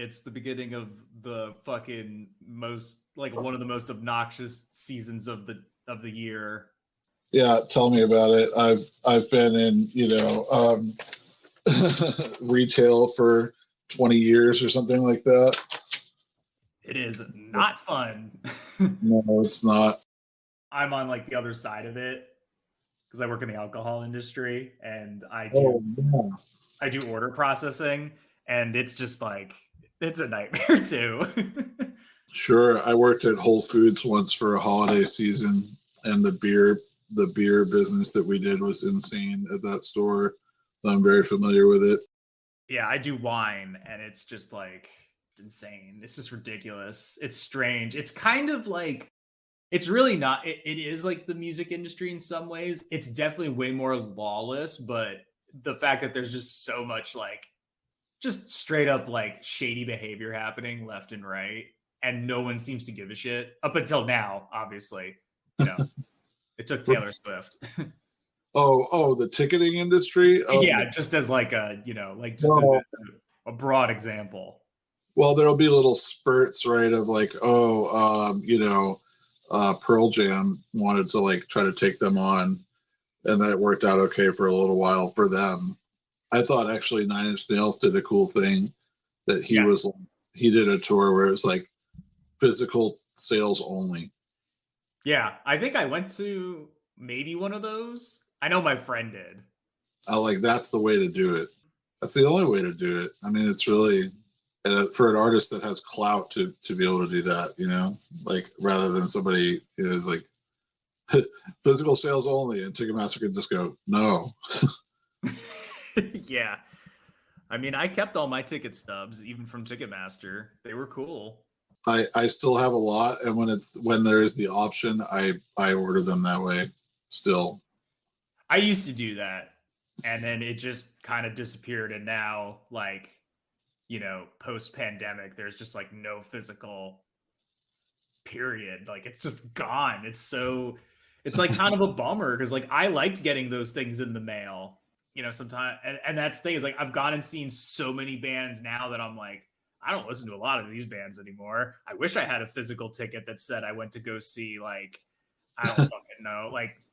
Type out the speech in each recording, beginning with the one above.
It's the beginning of the fucking most, like, one of the most obnoxious seasons of the year. Yeah, tell me about it. I've been in, retail for 20 years or something like that. It is not fun. No, it's not. I'm on like the other side of it because I work in the alcohol industry and I do order processing, and it's just like, it's a nightmare too. Sure. I worked at Whole Foods once for a holiday season, and the beer business that we did was insane at that store. I'm very familiar with it. Yeah, I do wine, and it's just like insane. It's just ridiculous. It's strange. It's kind of like, it's really not. It is like the music industry in some ways. It's definitely way more lawless, but the fact that there's just so much like just straight up like shady behavior happening left and right, and no one seems to give a shit up until now. Obviously, it took Taylor Swift. Oh, the ticketing industry. Oh, yeah, just as like a a broad example. Well, there'll be little spurts, right? Of like, Pearl Jam wanted to like try to take them on, and that worked out okay for a little while for them. I thought actually Nine Inch Nails did a cool thing that he did a tour where it was like physical sales only. Yeah, I think I went to maybe one of those. I know my friend did. That's the way to do it. That's the only way to do it. I mean, it's really for an artist that has clout to be able to do that, like rather than somebody who's like physical sales only, and Ticketmaster can just go, no. Yeah. I mean, I kept all my ticket stubs, even from Ticketmaster. They were cool. I still have a lot, and when there is the option, I order them that way still. I used to do that, and then it just kind of disappeared, and now, like, post-pandemic, there's just like no physical period. Like, it's just gone. It's like kind of a bummer, because like I liked getting those things in the mail, sometimes, and that's the thing is like I've gone and seen so many bands now that I'm like, I don't listen to a lot of these bands anymore. I wish I had a physical ticket that said I went to go see, like, I don't fucking know,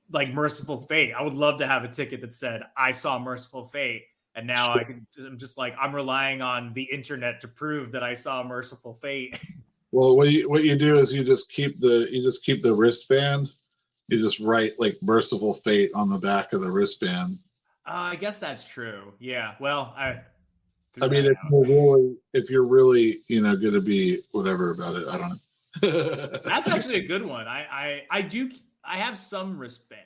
like Merciful Fate. I would love to have a ticket that said I saw Merciful Fate, and now I'm just like, I'm relying on the internet to prove that I saw Merciful Fate. Well, what you do is you just keep the wristband. You just write like Merciful Fate on the back of the wristband. I guess that's true. Yeah. Well, I mean, if you're really, going to be whatever about it, I don't know. That's actually a good one. I have some wristbands.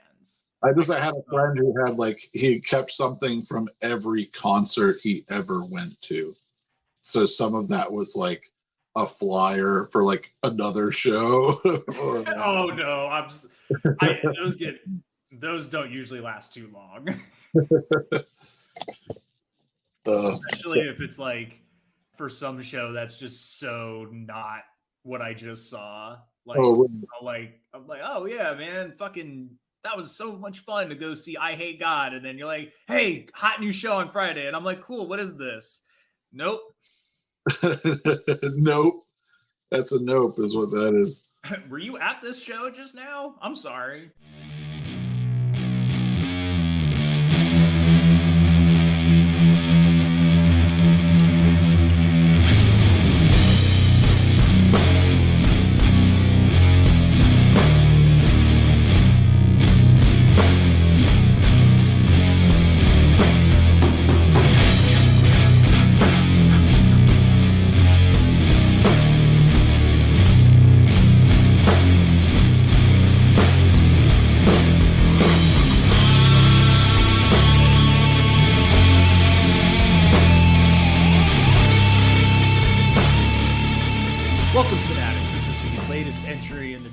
I had a friend who had he kept something from every concert he ever went to. So some of that was like a flyer for like another show. Oh no, those don't usually last too long. Especially if it's like for some show that's just so not what I just saw. Like, I'm like, oh yeah, man, fucking, that was so much fun to go see I Hate God, and then you're like, hey, hot new show on Friday, and I'm like, cool, what is this? Nope. Nope. That's a nope, is what that is. Were you at this show just now? I'm sorry.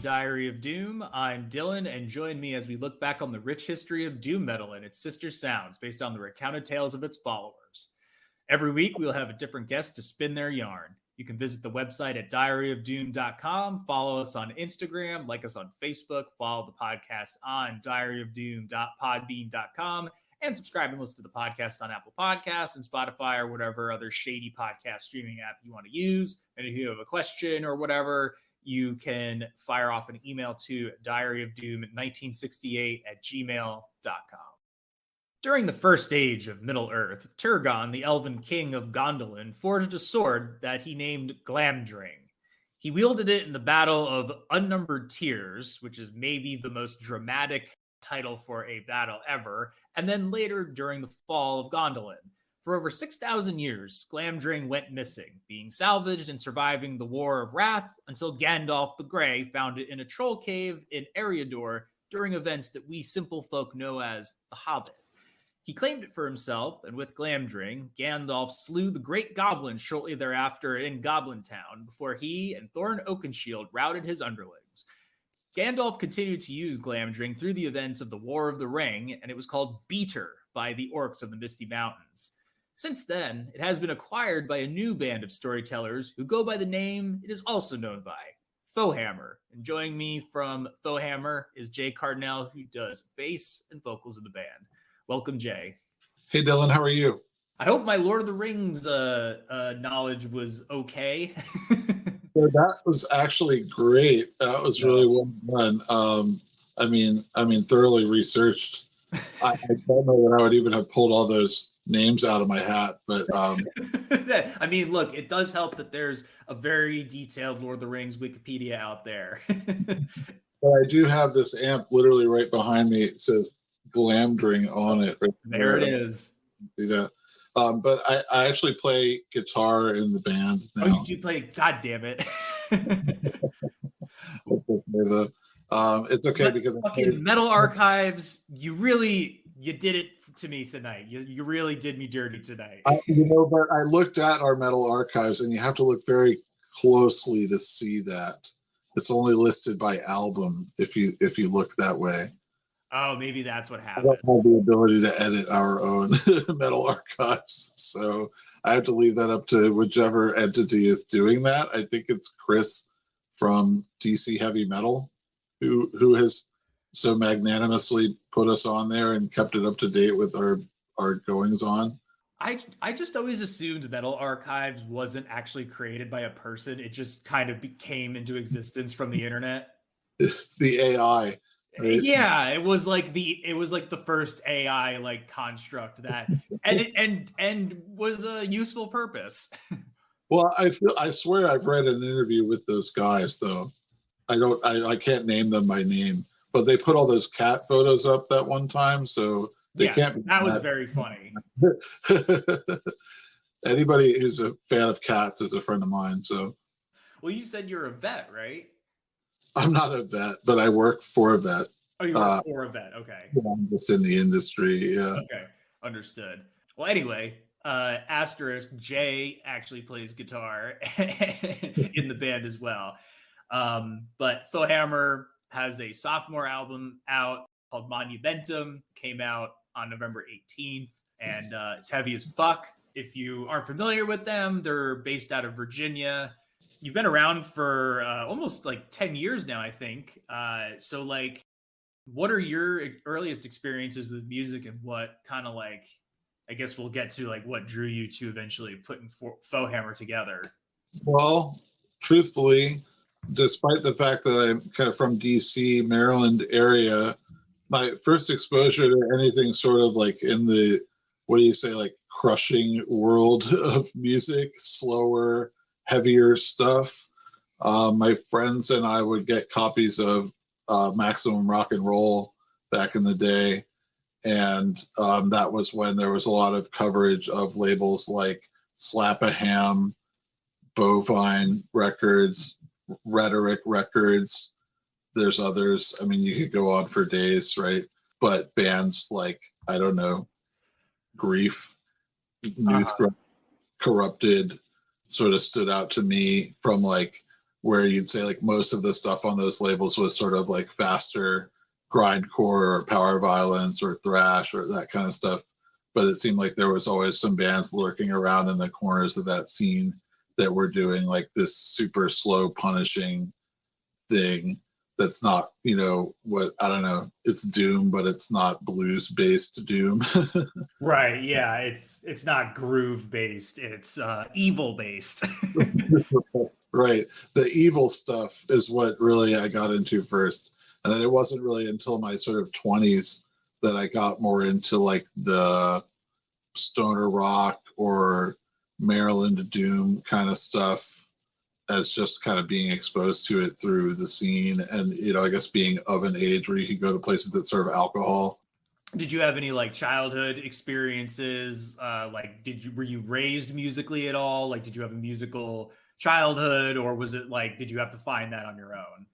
Diary of Doom. I'm Dylan, and join me as we look back on the rich history of doom metal and its sister sounds based on the recounted tales of its followers. Every week, we'll have a different guest to spin their yarn. You can visit the website at diaryofdoom.com, follow us on Instagram, like us on Facebook, follow the podcast on diaryofdoom.podbean.com, and subscribe and listen to the podcast on Apple Podcasts and Spotify or whatever other shady podcast streaming app you want to use. And if you have a question or whatever, you can fire off an email to diaryofdoom1968@gmail.com. During the first age of Middle-earth, Turgon, the elven king of Gondolin, forged a sword that he named Glamdring. He wielded it in the Battle of Unnumbered Tears, which is maybe the most dramatic title for a battle ever, and then later during the fall of Gondolin. For over 6,000 years, Glamdring went missing, being salvaged and surviving the War of Wrath until Gandalf the Grey found it in a troll cave in Eriador during events that we simple folk know as the Hobbit. He claimed it for himself, and with Glamdring, Gandalf slew the Great Goblin shortly thereafter in Goblin Town before he and Thorin Oakenshield routed his underlings. Gandalf continued to use Glamdring through the events of the War of the Ring, and it was called Beater by the orcs of the Misty Mountains. Since then, it has been acquired by a new band of storytellers who go by the name it is also known by, Foehammer. And joining me from Foehammer is Jay Cardinell, who does bass and vocals in the band. Welcome, Jay. Hey, Dylan, how are you? I hope my Lord of the Rings knowledge was okay. So that was actually great. That was really well done. I mean, thoroughly researched. I don't know that I would even have pulled all those names out of my hat, but I mean, look, it does help that there's a very detailed Lord of the Rings Wikipedia out there. But I do have this amp literally right behind me. It says Glamdring on it. Right there it is. See that? But I actually play guitar in the band now. Oh, you do play? God damn it! It's okay because fucking Metal Archives. You did it to me tonight. You really did me dirty tonight. But I looked at our Metal Archives, and you have to look very closely to see that it's only listed by album if you look that way. Oh, maybe that's what I happened. don't have the ability to edit our own Metal Archives, so I have to leave that up to whichever entity is doing that. I think it's Chris from DC Heavy Metal who has so magnanimously put us on there and kept it up to date with our goings on. I just always assumed Metal Archives wasn't actually created by a person. It just kind of came into existence from the internet. It's the AI. Right? Yeah, it was like the first AI like construct that and was a useful purpose. Well, I swear I've read an interview with those guys though. I can't name them by name, but they put all those cat photos up that one time, so they can't. That was very funny. Anybody who's a fan of cats is a friend of mine. So, well, you said you're a vet, right? I'm not a vet, but I work for a vet. Oh, you work for a vet. Okay. I'm just in the industry. Yeah. Okay. Understood. Well, anyway, asterisk Jay actually plays guitar in the band as well. But Foehammer has a sophomore album out called Monumentum, came out on November 18th, and it's heavy as fuck. If you aren't familiar with them, they're based out of Virginia. You've been around for almost like 10 years now, I think. So like, what are your earliest experiences with music, and what kind of like, I guess we'll get to like what drew you to eventually putting Foehammer together? Well, truthfully, despite the fact that I'm kind of from DC, Maryland area, my first exposure to anything sort of like in the, what do you say, like crushing world of music, slower, heavier stuff. My friends and I would get copies of Maximum Rock and Roll back in the day. And that was when there was a lot of coverage of labels like Slap-a-Ham, Bovine Records, Rhetoric Records. There's others. I mean, you could go on for days, right? But bands like, I don't know, Grief, Youth Corrupted sort of stood out to me from like where you'd say like most of the stuff on those labels was sort of like faster grindcore or power violence or thrash or that kind of stuff. But it seemed like there was always some bands lurking around in the corners of that scene that were doing like this super slow punishing thing that's not, what, I don't know, it's doom, but it's not blues based doom. Right. Yeah. It's not groove based. It's evil based. Right. The evil stuff is what really I got into first. And then it wasn't really until my sort of 20s that I got more into like the stoner rock or Maryland doom kind of stuff, as just kind of being exposed to it through the scene. And, I guess being of an age where you can go to places that serve alcohol. Did you have any like childhood experiences? Were you raised musically at all? Like, did you have a musical childhood, or was it like, did you have to find that on your own?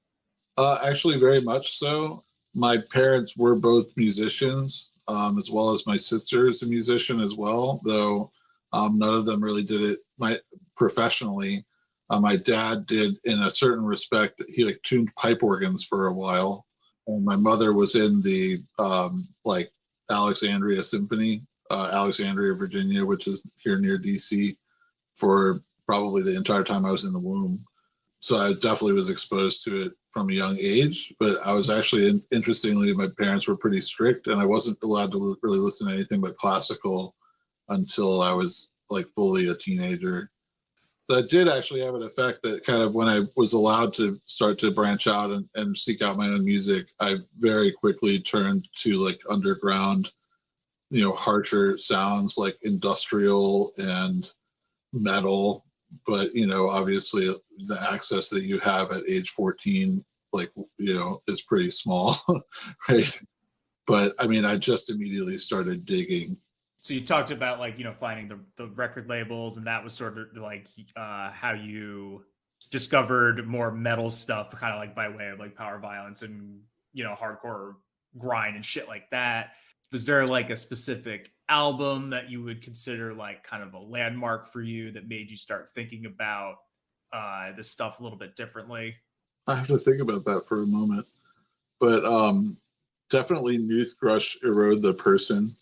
Actually, very much so. My parents were both musicians, as well as my sister is a musician as well, though none of them really did it professionally. My dad did, in a certain respect. He like tuned pipe organs for a while, and my mother was in the like Alexandria Symphony, Alexandria, Virginia, which is here near DC, for probably the entire time I was in the womb. So I definitely was exposed to it from a young age, but I was actually, interestingly, my parents were pretty strict, and I wasn't allowed to really listen to anything but classical until I was like fully a teenager. So it did actually have an effect that kind of, when I was allowed to start to branch out and seek out my own music, I very quickly turned to like underground, harsher sounds like industrial and metal. But, obviously the access that you have at age 14, like, is pretty small, right? But I mean, I just immediately started digging. So you talked about like, finding the record labels, and that was sort of like how you discovered more metal stuff, kind of like by way of like power violence and, hardcore grind and shit like that. Was there like a specific album that you would consider like kind of a landmark for you that made you start thinking about this stuff a little bit differently? I have to think about that for a moment. But definitely Youth Crush Erode the Person.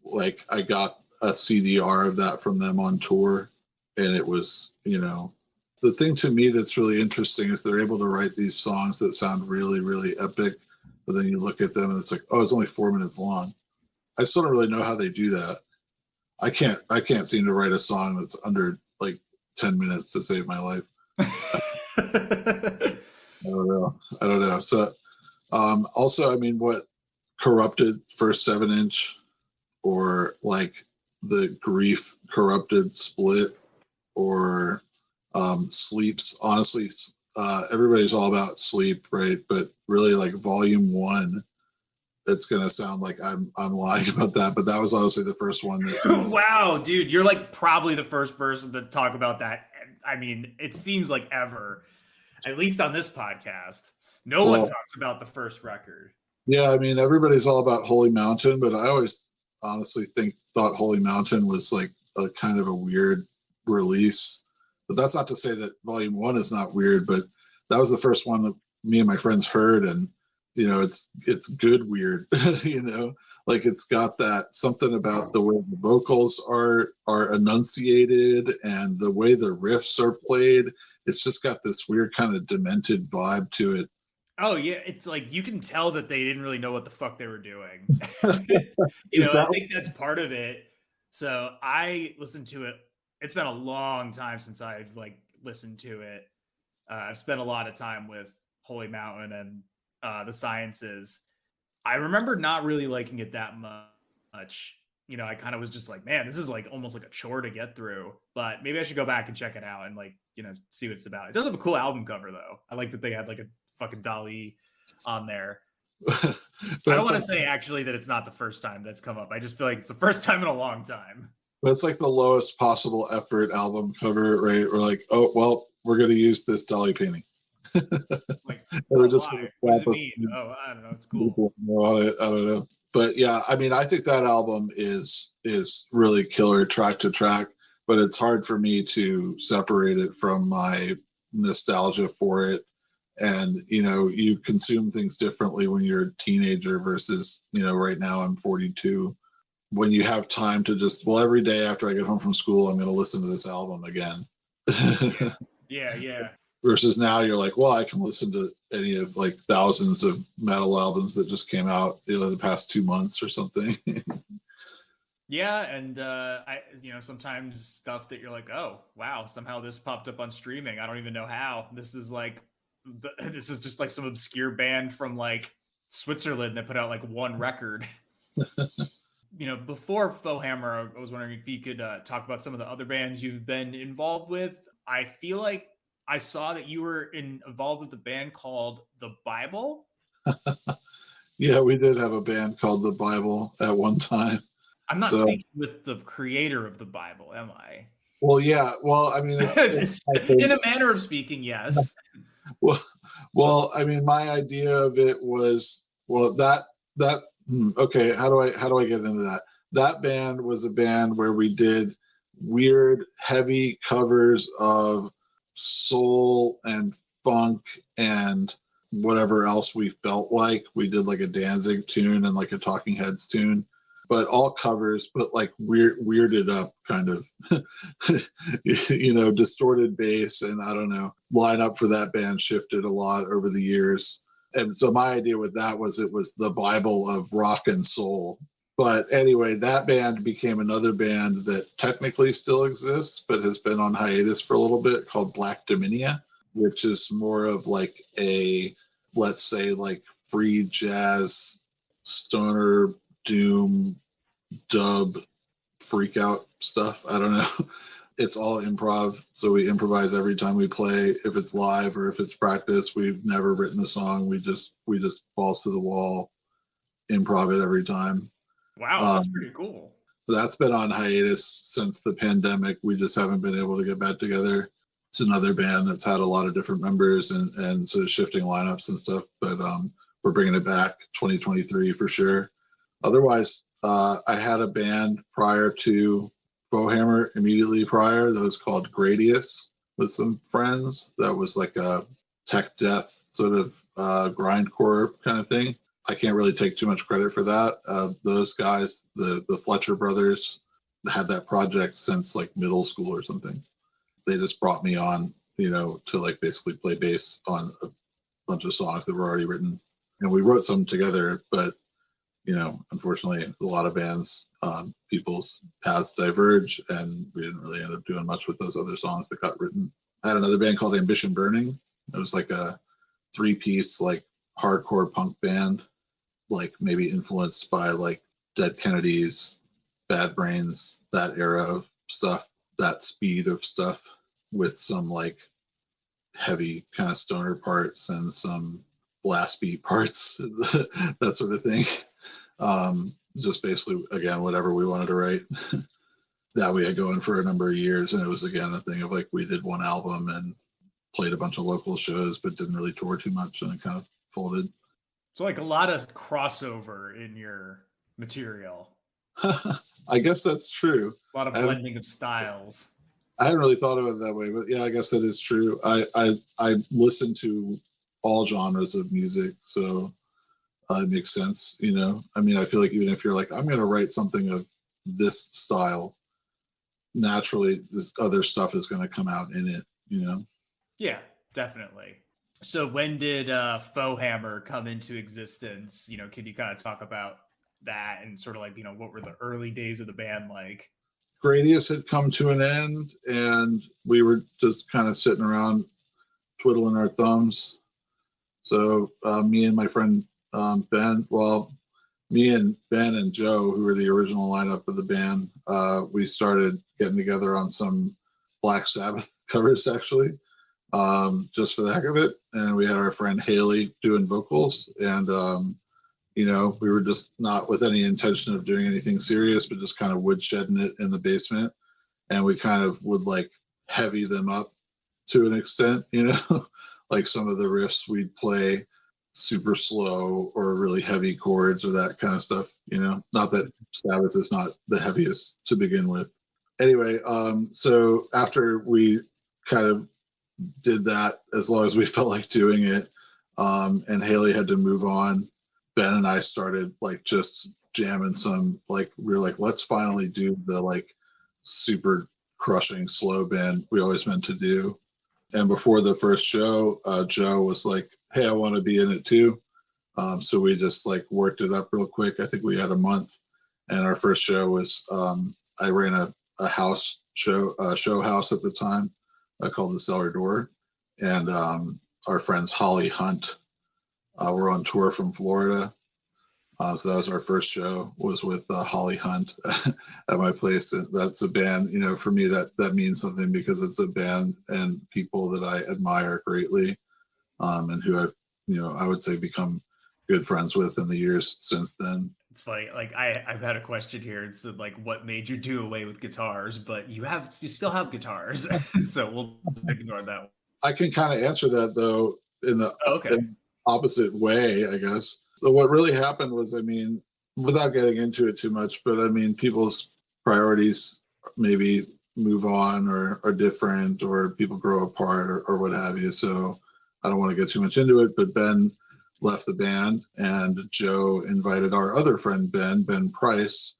Like, I got a CDR of that from them on tour, and it was, the thing to me that's really interesting is they're able to write these songs that sound really, really epic, but then you look at them and it's like, oh, it's only 4 minutes long. I still don't really know how they do that. I can't seem to write a song that's under like 10 minutes to save my life. I don't know. So also, I mean, what Corrupted first 7-inch, or like the Grief Corrupted split, or Sleep's, honestly, everybody's all about Sleep, right? But really, like Volume 1, it's gonna sound like I'm lying about that, but that was honestly the first one that Wow, dude, you're like probably the first person to talk about that. I mean, it seems like ever, at least on this podcast, no one talks about the first record. Yeah, I mean, everybody's all about Holy Mountain, but I always honestly thought Holy Mountain was like a kind of a weird release. But that's not to say that Volume 1 is not weird, but that was the first one that me and my friends heard, and it's good weird. Like, it's got that something about the way the vocals are enunciated and the way the riffs are played. It's just got this weird kind of demented vibe to it. Oh yeah, it's like you can tell that they didn't really know what the fuck they were doing. I think that's part of it. So I listened to it. It's been a long time since I've like listened to it. I've spent a lot of time with Holy Mountain and the Sciences. I remember not really liking it that much. I kind of was just like, man, this is like almost like a chore to get through. But maybe I should go back and check it out and like, see what it's about. It does have a cool album cover though. I like that they had like a fucking Dali on there. I don't want to say actually that it's not the first time that's come up. I just feel like it's the first time in a long time. That's like the lowest possible effort album cover, right? We're like, oh well, we're gonna use this Dali painting. Like, we're just what does it mean? Oh, I don't know. It's cool. I don't know. But yeah, I mean, I think that album is really killer track to track, but it's hard for me to separate it from my nostalgia for it. And, you consume things differently when you're a teenager versus, right now I'm 42. When you have time to just, every day after I get home from school, I'm going to listen to this album again. Yeah. Versus now you're like, well, I can listen to any of like thousands of metal albums that just came out, the past 2 months or something. Yeah, and sometimes stuff that you're like, oh wow, somehow this popped up on streaming. I don't even know how. This is just like some obscure band from like Switzerland that put out like one record. Before Foehammer, I was wondering if you could talk about some of the other bands you've been involved with. I feel like I saw that you were involved with a band called The Bible. Yeah, we did have a band called The Bible at one time. I'm not speaking with the creator of The Bible, am I? Well, yeah. Well, I mean, it's in a manner of speaking, yes. Well, I mean, my idea of it was, okay. How do I get into that? That band was a band where we did weird, heavy covers of soul and funk and whatever else we felt like. We did like a Danzig tune and like a Talking Heads tune, but all covers, but like weirded up kind of, distorted bass. And I don't know, lineup for that band shifted a lot over the years. And so my idea with that was it was the Bible of rock and soul. But anyway, that band became another band that technically still exists, but has been on hiatus for a little bit, called Black Dominia, which is more of like a, let's say, like free jazz, stoner, doom, dub, freak out stuff. I don't know. It's all improv. So we improvise every time we play. If it's live or if it's practice, we've never written a song. We just balls to the wall, improv it every time. Wow, that's pretty cool. That's been on hiatus since the pandemic. We just haven't been able to get back together. It's another band that's had a lot of different members and sort of shifting lineups and stuff, but we're bringing it back 2023 for sure. Otherwise, I had a band prior to Foehammer, immediately prior, that was called Gradius with some friends. That was like a tech death sort of grindcore kind of thing. I can't really take too much credit for that. Those guys, the Fletcher brothers, had that project since like middle school or something. They just brought me on, to like basically play bass on a bunch of songs that were already written. And we wrote some together, but, unfortunately, a lot of bands, people's paths diverge, and we didn't really end up doing much with those other songs that got written. I had another band called Ambition Burning. It was like a 3-piece, like hardcore punk band, like maybe influenced by like Dead Kennedys, Bad Brains, that era of stuff, that speed of stuff, with some like heavy kind of stoner parts and some blast beat parts, that sort of thing. Just basically, again, whatever we wanted to write. That we had going for a number of years, and it was again a thing of like we did one album and played a bunch of local shows, but didn't really tour too much, and it kind of folded. So like a lot of crossover in your material. I guess that's true. A lot of blending of styles. I hadn't really thought of it that way, but yeah, I guess that is true. I listen to all genres of music, so it makes sense. I mean, I feel like even if you're like, I'm going to write something of this style, naturally, this other stuff is going to come out in it. Yeah, definitely. So when did Foehammer come into existence? Can you kind of talk about that and sort of like, what were the early days of the band like? Gradius had come to an end, and we were just kind of sitting around twiddling our thumbs. So me and my friend Ben, me and Ben and Joe, who were the original lineup of the band, we started getting together on some Black Sabbath covers, actually, just for the heck of it. And we had our friend Haley doing vocals, and we were just not with any intention of doing anything serious, but just kind of woodshedding it in the basement. And we kind of would like heavy them up to an extent, like some of the riffs we'd play super slow or really heavy chords or that kind of stuff. Not that Sabbath is not the heaviest to begin with. Anyway, so after we kind of did that, as long as we felt like doing it, and Haley had to move on, Ben and I started like just jamming some, like we were like, let's finally do the like super crushing slow band we always meant to do. And before the first show, Joe was like, "Hey, I want to be in it too." So we just like worked it up real quick. I think we had a month, and our first show was I ran a house show house at the time called the Cellar Door, and our friends Holly Hunt were on tour from Florida. So that was our first show, was with Holly Hunt at my place. That's a band, you know, for me that means something because it's a band and people that I admire greatly, and who I've, you know, I would say become good friends with in the years since then. It's funny. Like I've had a question here. It's like, what made you do away with guitars? But you still have guitars, so we'll ignore that one. I can kind of answer that though in the Okay. opposite way, I guess. So what really happened was, I mean, without getting into it too much, but I mean, people's priorities maybe move on or are different, or people grow apart or what have you. So I don't want to get too much into it, but Ben left the band and Joe invited our other friend, Ben Price,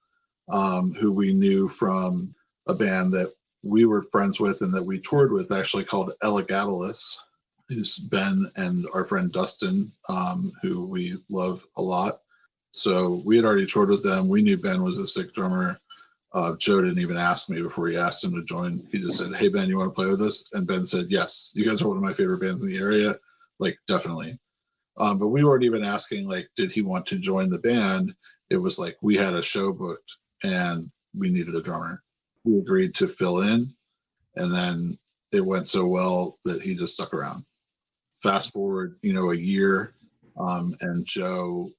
who we knew from a band that we were friends with and that we toured with, actually called Elagabalus, who's Ben and our friend Dustin, who we love a lot. So we had already toured with them. We knew Ben was a sick drummer. Joe didn't even ask me before he asked him to join. He just said, "Hey, Ben, you want to play with us?" And Ben said, "Yes, you guys are one of my favorite bands in the area. Like, definitely." But we weren't even asking, like, did he want to join the band? It was like, we had a show booked and we needed a drummer. We agreed to fill in, and then it went so well that he just stuck around. Fast forward, you know, a year, and Joe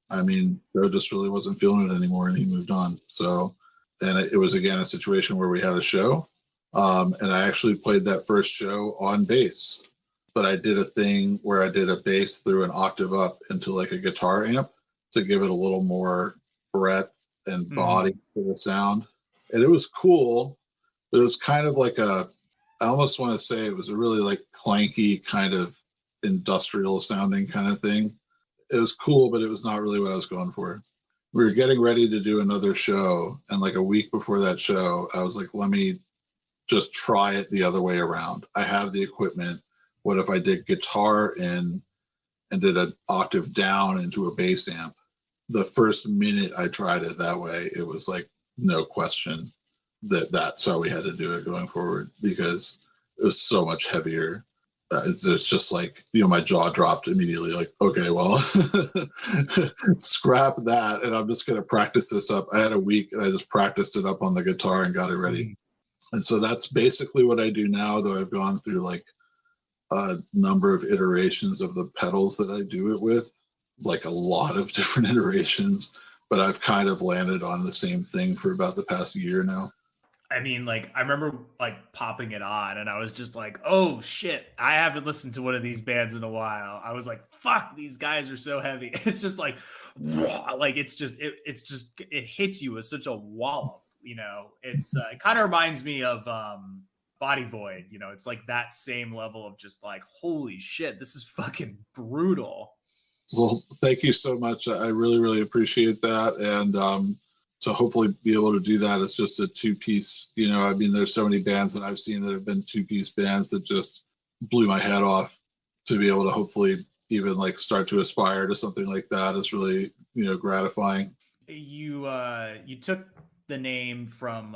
just really wasn't feeling it anymore, and he moved on. So then it was again a situation where we had a show, and I actually played that first show on bass. But I did a thing where I did a bass through an octave up into like a guitar amp to give it a little more breadth and body to the sound. And it was cool, but it was kind of like I almost want to say it was a really like clanky kind of industrial sounding kind of thing. It was cool, but it was not really what I was going for. We were getting ready to do another show, and like a week before that show, I was like, let me just try it the other way around. I have the equipment. What if I did guitar in and did an octave down into a bass amp? The first minute I tried it that way, it was like no question that's how we had to do it going forward, because it was so much heavier. It's just like, you know, my jaw dropped immediately. Like, okay, well, scrap that, and I'm just going to practice this up. I had a week, and I just practiced it up on the guitar and got it ready. And so that's basically what I do now, though I've gone through like a number of iterations of the pedals that I do it with, like a lot of different iterations, but I've kind of landed on the same thing for about the past year now. I mean, like, I remember like popping it on and I was just like, oh shit, I haven't listened to one of these bands in a while. I was like, fuck, these guys are so heavy. It's just like, like, it hits you with such a wallop, you know. It kind of reminds me of Body Void, you know. It's like that same level of just like, holy shit, this is fucking brutal. Well, thank you so much. I really, really appreciate that. And to hopefully be able to do that, it's just a two-piece, you know, I mean, there's so many bands that I've seen that have been two-piece bands that just blew my head off. To be able to hopefully even like start to aspire to something like that is really, you know, gratifying. You took the name from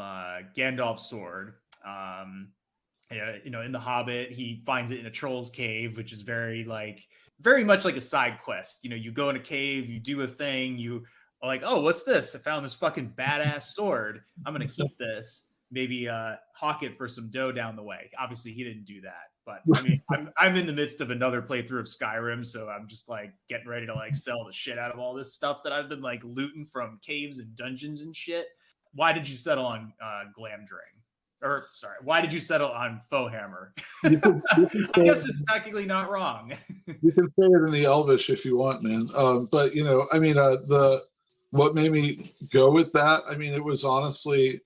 Gandalf's sword. You know, in the Hobbit, he finds it in a troll's cave, which is very much like a side quest. You know, you go in a cave, you do a thing, you are like, oh, what's this? I found this fucking badass sword. I'm gonna keep this. Maybe hawk it for some dough down the way. Obviously, he didn't do that, but I mean, I'm in the midst of another playthrough of Skyrim, so I'm just like getting ready to like sell the shit out of all this stuff that I've been like looting from caves and dungeons and shit. Why did you settle on Glamdring? Or sorry, why did you settle on Foehammer? I guess it's technically not wrong. You can say it in the Elvish if you want, man. But you know, I mean, what made me go with that? I mean, it was honestly,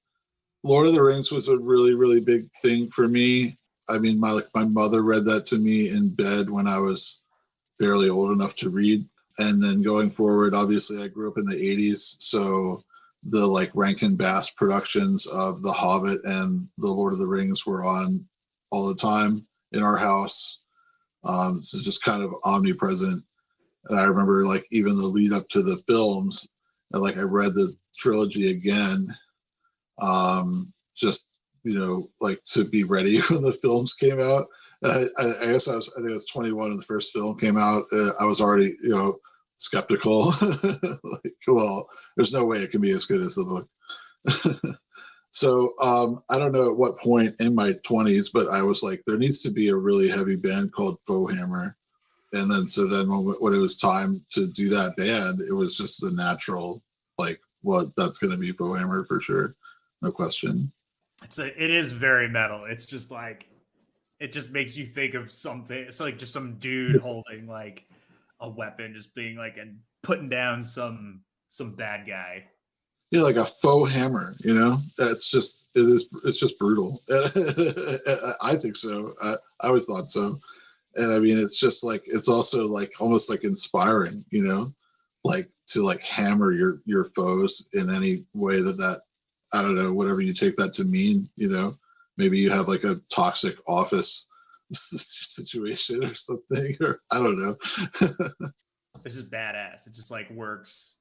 Lord of the Rings was a really, really big thing for me. I mean, my mother read that to me in bed when I was barely old enough to read, and then going forward, obviously, I grew up in the '80s, so the like Rankin Bass productions of The Hobbit and The Lord of the Rings were on all the time. in our house. So just kind of omnipresent. And I remember like even the lead up to the films, and like I read the trilogy again, just like to be ready when the films came out. And I guess I think I was 21 when the first film came out. I was already skeptical. Like, well, there's no way it can be as good as the book. So I don't know at what point in my 20s, but I was like, there needs to be a really heavy band called Foehammer. And then when it was time to do that band, it was just the natural, like, well, that's going to be Foehammer for sure. No question. It is very metal. It's just like, it just makes you think of something. It's like just some dude holding like a weapon, just being like, and putting down some bad guy. Yeah, like a faux hammer, it's just brutal. I think so. I always thought so. And I mean, it's just like, it's also like almost like inspiring, like to like hammer your foes in any way that I don't know, whatever you take that to mean, maybe you have like a toxic office situation or something, or I don't know. This is badass. It just like works.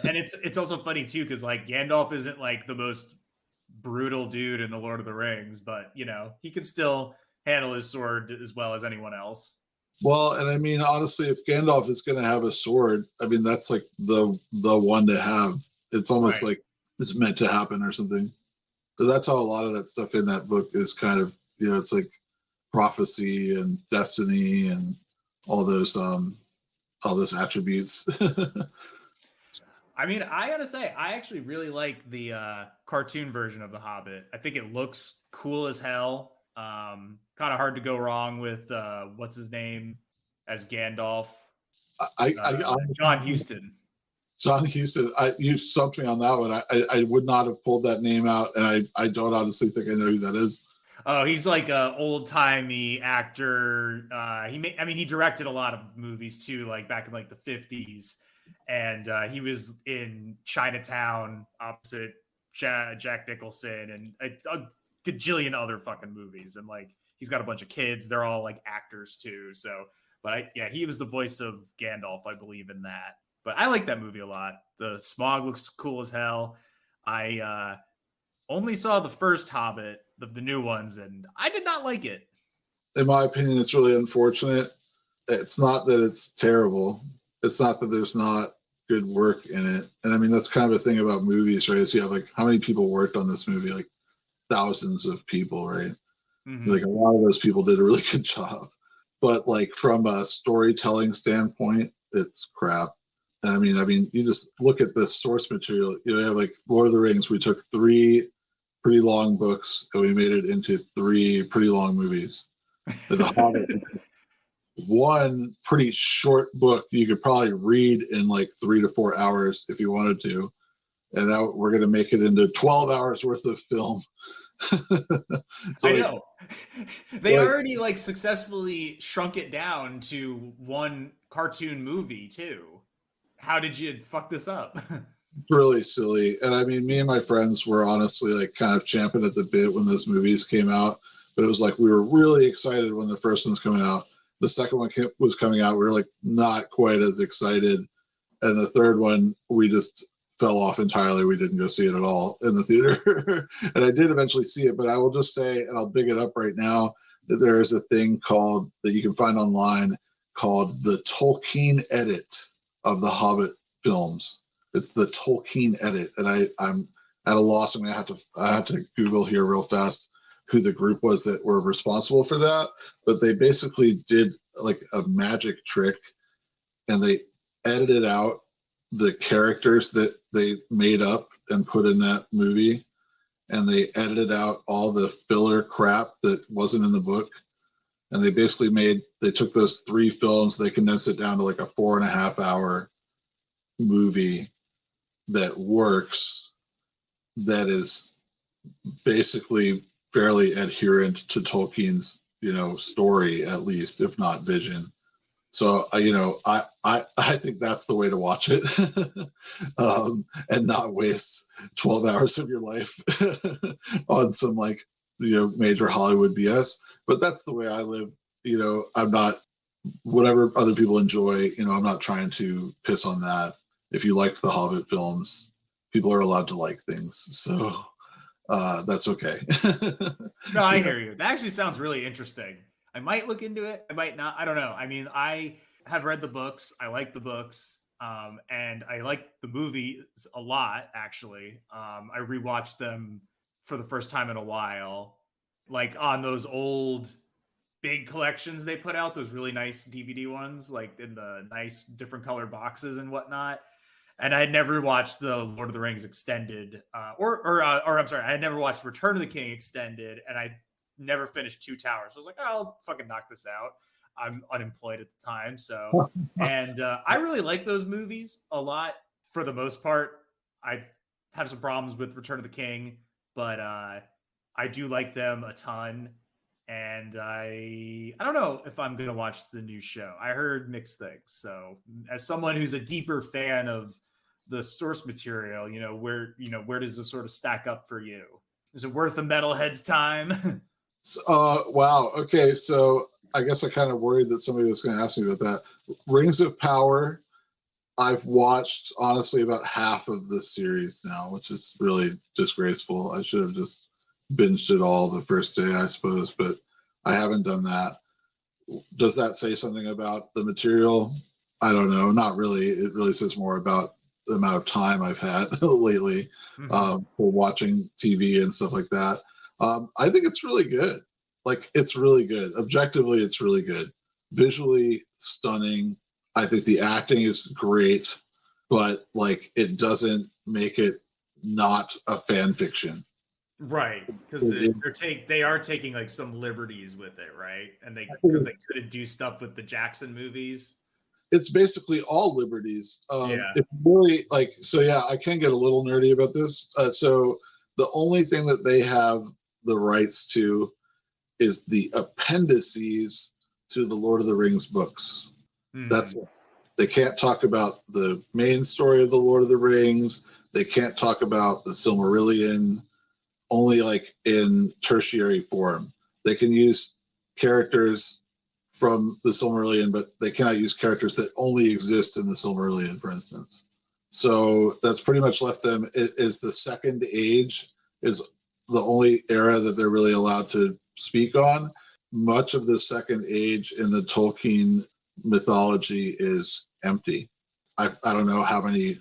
And it's also funny too, because like Gandalf isn't like the most brutal dude in the Lord of the Rings, but he can still handle his sword as well as anyone else. Well, and I mean, honestly, if Gandalf is going to have a sword, I mean, that's like the one to have. It's almost like it's meant to happen or something. So that's how a lot of that stuff in that book is kind of, it's like prophecy and destiny and all those attributes. I mean, I gotta say, I actually really like the cartoon version of The Hobbit. I think it looks cool as hell. Kind of hard to go wrong with what's his name as Gandalf. John Huston. John Huston. You stumped me on that one. I would not have pulled that name out, and I don't honestly think I know who that is. Oh, he's like a old timey actor. He directed a lot of movies too, like back in like the 50s. And he was in Chinatown opposite Jack Nicholson and a gajillion other fucking movies. And like, he's got a bunch of kids. They're all like actors too. So, but he was the voice of Gandalf, I believe, in that. But I like that movie a lot. The smog looks cool as hell. I only saw the first Hobbit, the new ones, and I did not like it. In my opinion, it's really unfortunate. It's not that it's terrible. It's not that there's not good work in it. And I mean, that's kind of a thing about movies, right? So you have like, how many people worked on this movie? Like thousands of people, right? Mm-hmm. Like a lot of those people did a really good job. But like from a storytelling standpoint, it's crap. And I mean, you just look at the source material. You have like Lord of the Rings. We took 3 pretty long books and we made it into 3 pretty long movies. The Hobbit, one pretty short book you could probably read in like 3 to 4 hours if you wanted to, and now we're going to make it into 12 hours worth of film. So I know they already like successfully shrunk it down to one cartoon movie too. How did you fuck this up? Really silly. And I mean, me and my friends were honestly like kind of champing at the bit when those movies came out, but it was like we were really excited when the first one's coming out. The second one was coming out, we were like not quite as excited, and the third one we just fell off entirely. We didn't go see it at all in the theater. And I did eventually see it, but I will just say, and I'll big it up right now, that there is a thing called, that you can find online, called the Tolkien edit of the Hobbit films. It's the Tolkien edit, and I'm at a loss. I have to Google here real fast who the group was that were responsible for that, but they basically did like a magic trick, and they edited out the characters that they made up and put in that movie, and they edited out all the filler crap that wasn't in the book, and they took those 3 films, they condensed it down to like a 4.5 hour movie that works, that is basically fairly adherent to Tolkien's, story, at least, if not vision. So, I think that's the way to watch it, and not waste 12 hours of your life on some major Hollywood BS. but that's the way I live. I'm not, whatever other people enjoy, I'm not trying to piss on that. If you liked the Hobbit films, people are allowed to like things. So that's okay. No, I hear you. That actually sounds really interesting. I might look into it. I might not. I don't know. I mean, I have read the books. I like the books. And I like the movies a lot, actually. I rewatched them for the first time in a while, like on those old big collections they put out, those really nice DVD ones, like in the nice different colored boxes and whatnot. And I had never watched the Lord of the Rings extended, or I'm sorry, I had never watched Return of the King extended, and I never finished Two Towers. So I was like, oh, I'll fucking knock this out. I'm unemployed at the time, so and I really like those movies a lot. For the most part, I have some problems with Return of the King, but I do like them a ton. And I don't know if I'm gonna watch the new show. I heard mixed things. So as someone who's a deeper fan of the source material, where does this sort of stack up for you? Is it worth a metalhead's time? Wow. Okay, so I guess I kind of worried that somebody was going to ask me about that. Rings of Power, I've watched honestly about half of the series now, which is really disgraceful. I should have just binged it all the first day, I suppose, but I haven't done that. Does that say something about the material? I don't know. Not really. It really says more about the amount of time I've had lately for watching TV and stuff like that. I think it's really good. Like, it's really good. Objectively, it's really good. Visually stunning. I think the acting is great, but like, it doesn't make it not a fan fiction. Right, because they are taking like some liberties with it, right? And because they couldn't do stuff with the Jackson movies. It's basically all liberties. Yeah. It's really like, so yeah, I can get a little nerdy about this. So the only thing that they have the rights to is the appendices to the Lord of the Rings books. That's it. They can't talk about the main story of the Lord of the Rings. They can't talk about the Silmarillion, only like in tertiary form. They can use characters from the Silmarillion, but they cannot use characters that only exist in the Silmarillion, for instance. So that's pretty much left them. It is the Second Age is the only era that they're really allowed to speak on. Much of the Second Age in the Tolkien mythology is empty. I don't know how many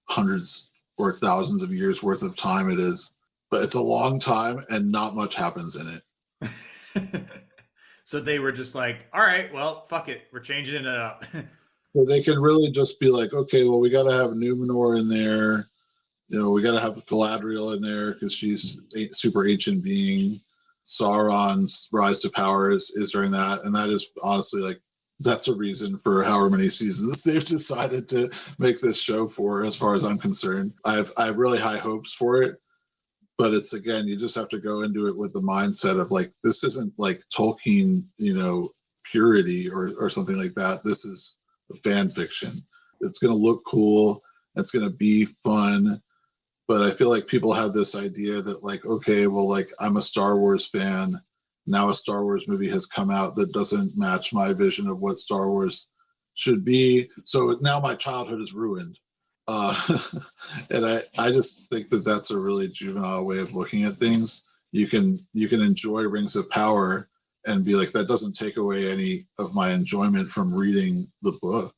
hundreds or thousands of years worth of time it is, but it's a long time and not much happens in it. So they were just like, all right, well, fuck it. We're changing it up. So they can really just be like, okay, well, we got to have Numenor in there. We got to have Galadriel in there because she's a super ancient being. Sauron's rise to power is during that. And that is honestly like, that's a reason for however many seasons they've decided to make this show for, as far as I'm concerned. I have really high hopes for it. But it's, again, you just have to go into it with the mindset of like, this isn't like Tolkien, purity or something like that. This is fan fiction. It's going to look cool. It's going to be fun. But I feel like people have this idea that like, okay, well, like, I'm a Star Wars fan. Now a Star Wars movie has come out that doesn't match my vision of what Star Wars should be. So now my childhood is ruined. And I just think that that's a really juvenile way of looking at things. You can enjoy Rings of Power and be like, that doesn't take away any of my enjoyment from reading the book,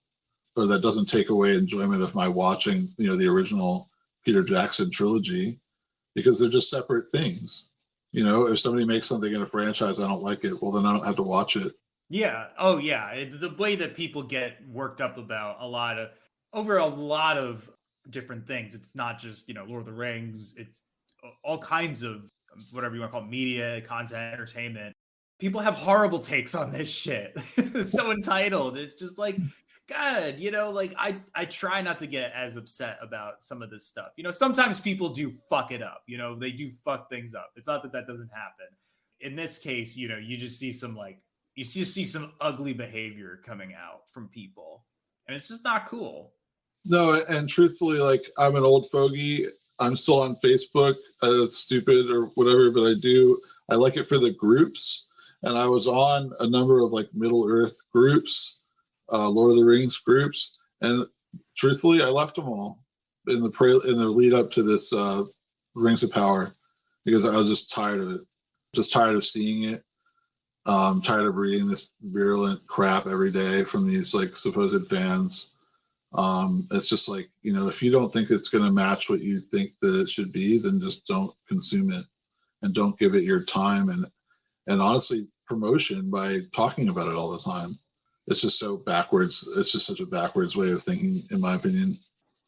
or that doesn't take away enjoyment of my watching, the original Peter Jackson trilogy, because they're just separate things. If somebody makes something in a franchise, I don't like it, well, then I don't have to watch it. Yeah. Oh, yeah. The way that people get worked up about over a lot of different things. It's not just, Lord of the Rings. It's all kinds of whatever you want to call it, media, content, entertainment. People have horrible takes on this shit. It's so entitled. It's just like, God, like I try not to get as upset about some of this stuff. Sometimes people do fuck it up. They do fuck things up. It's not that doesn't happen. In this case, you just see some ugly behavior coming out from people, and it's just not cool. No, and truthfully, like, I'm an old fogey. I'm still on Facebook. It's stupid or whatever, but I like it for the groups. and I was on a number of like Middle Earth groups, Lord of the Rings groups, and truthfully, I left them all in the lead up to this Rings of Power because I was just tired of it, just tired of seeing it. Tired of reading this virulent crap every day from these like supposed fans. It's just like, you know, if you don't think it's going to match what you think that it should be, then just don't consume it and don't give it your time and honestly promotion by talking about it all the time. It's just so backwards. It's just such a backwards way of thinking, in my opinion.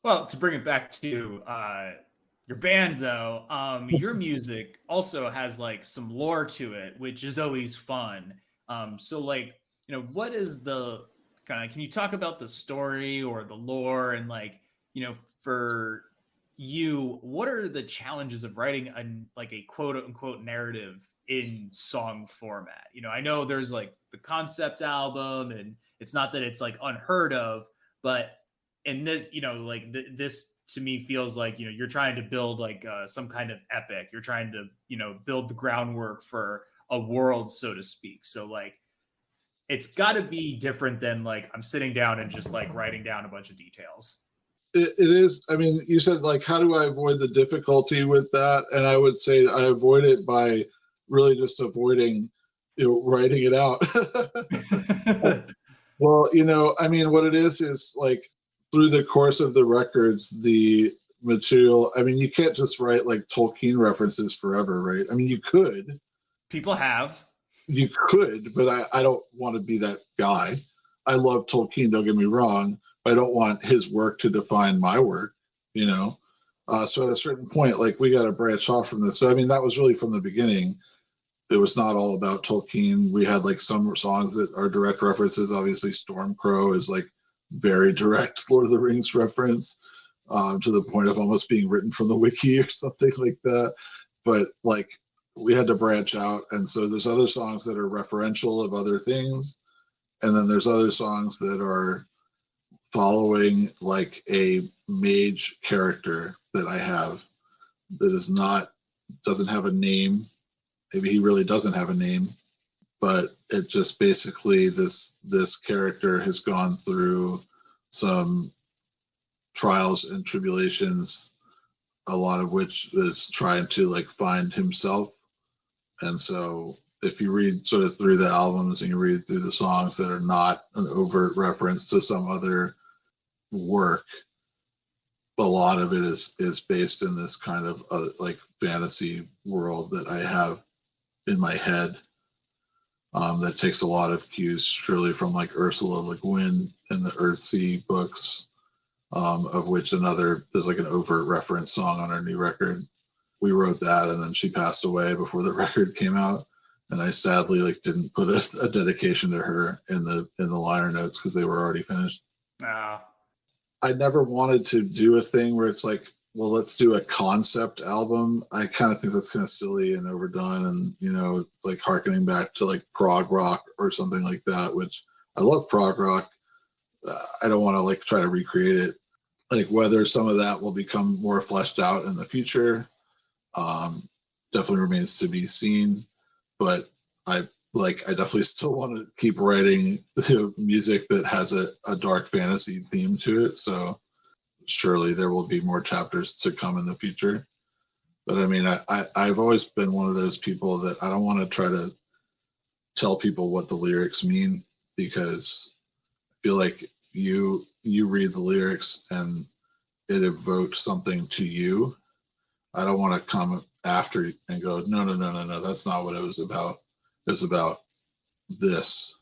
Well, to bring it back to your band, though, your music also has like some lore to it, which is always fun. So, like, you know, what is the kind of? Can you talk about the story or the lore, and like, you know, for you, what are the challenges of writing a quote unquote narrative in song format? You know, I know there's like the concept album, and it's not that it's like unheard of, but in this, you know, like this to me feels like, you know, you're trying to build like some kind of epic. You're trying to, you know, build the groundwork for a world, so to speak. So like, it's got to be different than like I'm sitting down and just like writing down a bunch of details. It is. I mean, you said like, how do I avoid the difficulty with that? And I would say I avoid it by really just avoiding, you know, writing it out. Well, you know, I mean, what it is like through the course of the records, the material, I mean, you can't just write like Tolkien references forever, right? I mean, you could. People have. You could, but I don't want to be that guy. I love Tolkien, don't get me wrong, but I don't want his work to define my work, you know? So at a certain point, like, we got to branch off from this. So, I mean, that was really from the beginning. It was not all about Tolkien. We had like some songs that are direct references. Obviously, Stormcrow is like very direct Lord of the Rings reference, to the point of almost being written from the wiki or something like that. But like, we had to branch out, and so there's other songs that are referential of other things, and then there's other songs that are following like a mage character that I have that doesn't have a name. Maybe he really doesn't have a name, but it just basically this character has gone through some trials and tribulations, a lot of which is trying to like find himself. And so if you read sort of through the albums and you read through the songs that are not an overt reference to some other work, a lot of it is based in this kind of like fantasy world that I have in my head, that takes a lot of cues surely from like Ursula Guin and the Earthsea books, of which there's like an overt reference song on our new record. We wrote that, and then she passed away before the record came out, and I sadly like didn't put a dedication to her in the liner notes because they were already finished. I never wanted to do a thing where it's like, well, let's do a concept album. I kind of think that's kind of silly and overdone, and, you know, like harkening back to like prog rock or something like that, which I love prog rock. I don't want to like try to recreate it. Like, whether some of that will become more fleshed out in the future, definitely remains to be seen. But I definitely still want to keep writing, you know, music that has a dark fantasy theme to it. So surely there will be more chapters to come in the future. But I mean, I've always been one of those people that I don't want to try to tell people what the lyrics mean, because I feel like you read the lyrics and it evoked something to you. I don't want to come after and go, no, that's not what it was about. It was about this,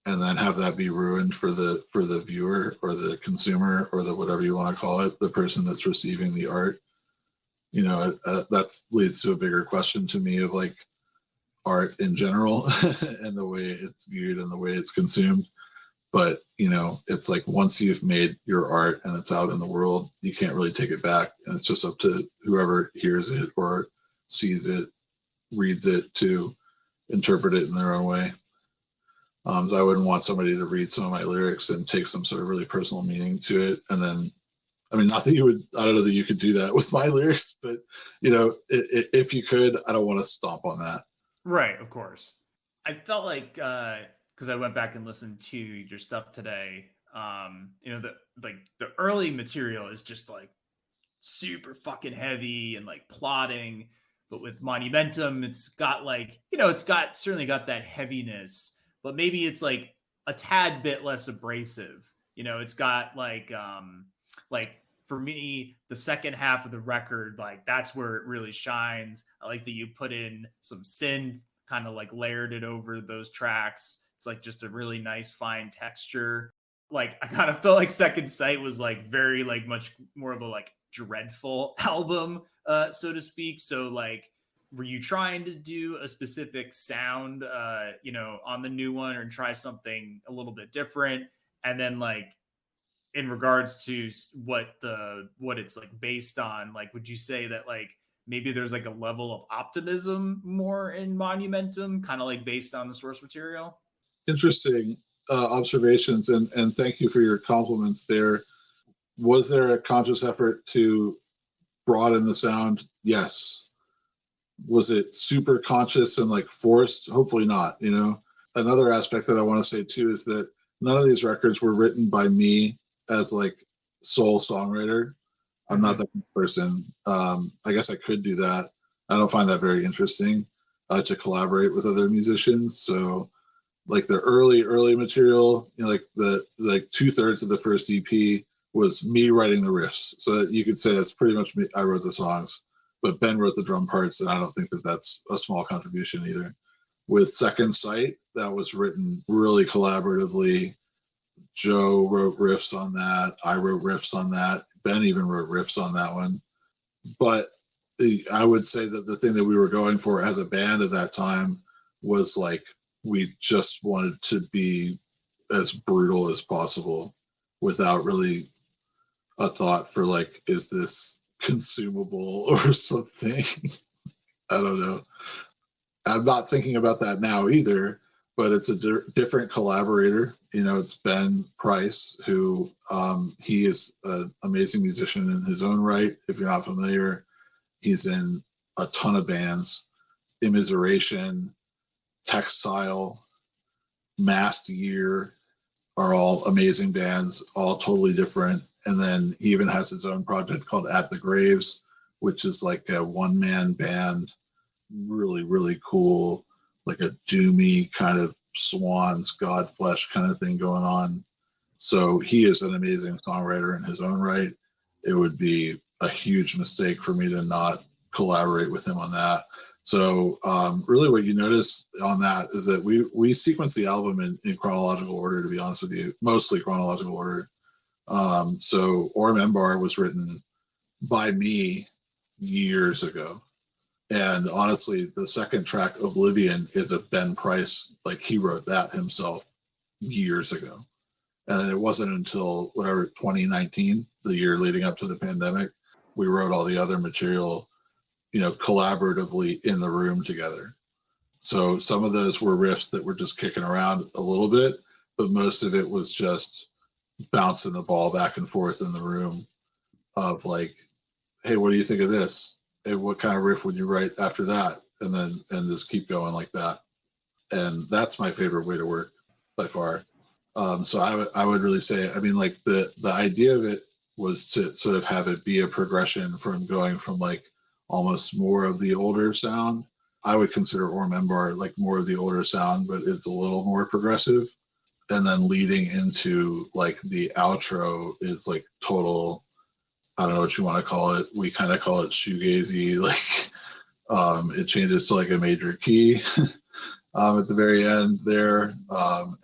and then have that be ruined for the viewer or the consumer or the whatever you want to call it, the person that's receiving the art. You know, that leads to a bigger question to me of like art in general and the way it's viewed and the way it's consumed. But, you know, it's like once you've made your art and it's out in the world, you can't really take it back. And it's just up to whoever hears it or sees it, reads it, to interpret it in their own way. So I wouldn't want somebody to read some of my lyrics and take some sort of really personal meaning to it. And then, I mean, not that you would, I don't know that you could do that with my lyrics, but, you know, if you could, I don't want to stomp on that. Right, of course. I felt like because I went back and listened to your stuff today. The early material is just like super fucking heavy and like plotting, but with Monumentum, it's got like it's got certainly got that heaviness, but maybe it's like a tad bit less abrasive. It's got like for me, the second half of the record, like that's where it really shines. I like that you put in some synth, kind of like layered it over those tracks. It's like just a really nice fine texture. Like I kind of felt like Second Sight was like very like much more of a like dreadful album, so to speak. So like were you trying to do a specific sound on the new one, or try something a little bit different? And then like in regards to what it's like based on, like would you say that like maybe there's like a level of optimism more in Monumentum, kind of like based on the source material? Interesting observations, and thank you for your compliments there. Was there a conscious effort to broaden the sound? Yes. Was it super conscious and like forced? Hopefully not. Another aspect that I want to say too is that none of these records were written by me as like sole songwriter. I'm not that person. I guess I could do that. I don't find that very interesting to collaborate with other musicians. So like the early material, like the like 2/3 of the first EP was me writing the riffs. So that you could say that's pretty much me. I wrote the songs, but Ben wrote the drum parts, and I don't think that that's a small contribution either. With Second Sight, that was written really collaboratively. Joe wrote riffs on that. I wrote riffs on that. Ben even wrote riffs on that one. But I would say that the thing that we were going for as a band at that time was like we just wanted to be as brutal as possible without really a thought for like, is this consumable or something? I don't know. I'm not thinking about that now either, but it's a different collaborator. It's Ben Price, who he is an amazing musician in his own right. If you're not familiar, he's in a ton of bands. Immiseration, Textile, Masked Year are all amazing bands, all totally different. And then he even has his own project called At the Graves, which is like a one-man band, really, really cool, like a doomy kind of Swans, Godflesh kind of thing going on. So he is an amazing songwriter in his own right. It would be a huge mistake for me to not collaborate with him on that. So really what you notice on that is that we sequenced the album in chronological order, to be honest with you, mostly chronological order. So Orm Embar was written by me years ago. And honestly, the second track, Oblivion, is a Ben Price, like he wrote that himself years ago. And then it wasn't until 2019, the year leading up to the pandemic, we wrote all the other material, collaboratively in the room together. So some of those were riffs that were just kicking around a little bit, but most of it was just bouncing the ball back and forth in the room of like, hey, what do you think of this? Hey, what kind of riff would you write after that? And just keep going like that. And that's my favorite way to work by far. So I would really say, I mean, like the idea of it was to sort of have it be a progression from going from like almost more of the older sound. I would consider Orm Embar like more of the older sound, but it's a little more progressive. And then leading into like the outro is like total, I don't know what you want to call it. We kind of call it shoegazy. Like it changes to like a major key at the very end there.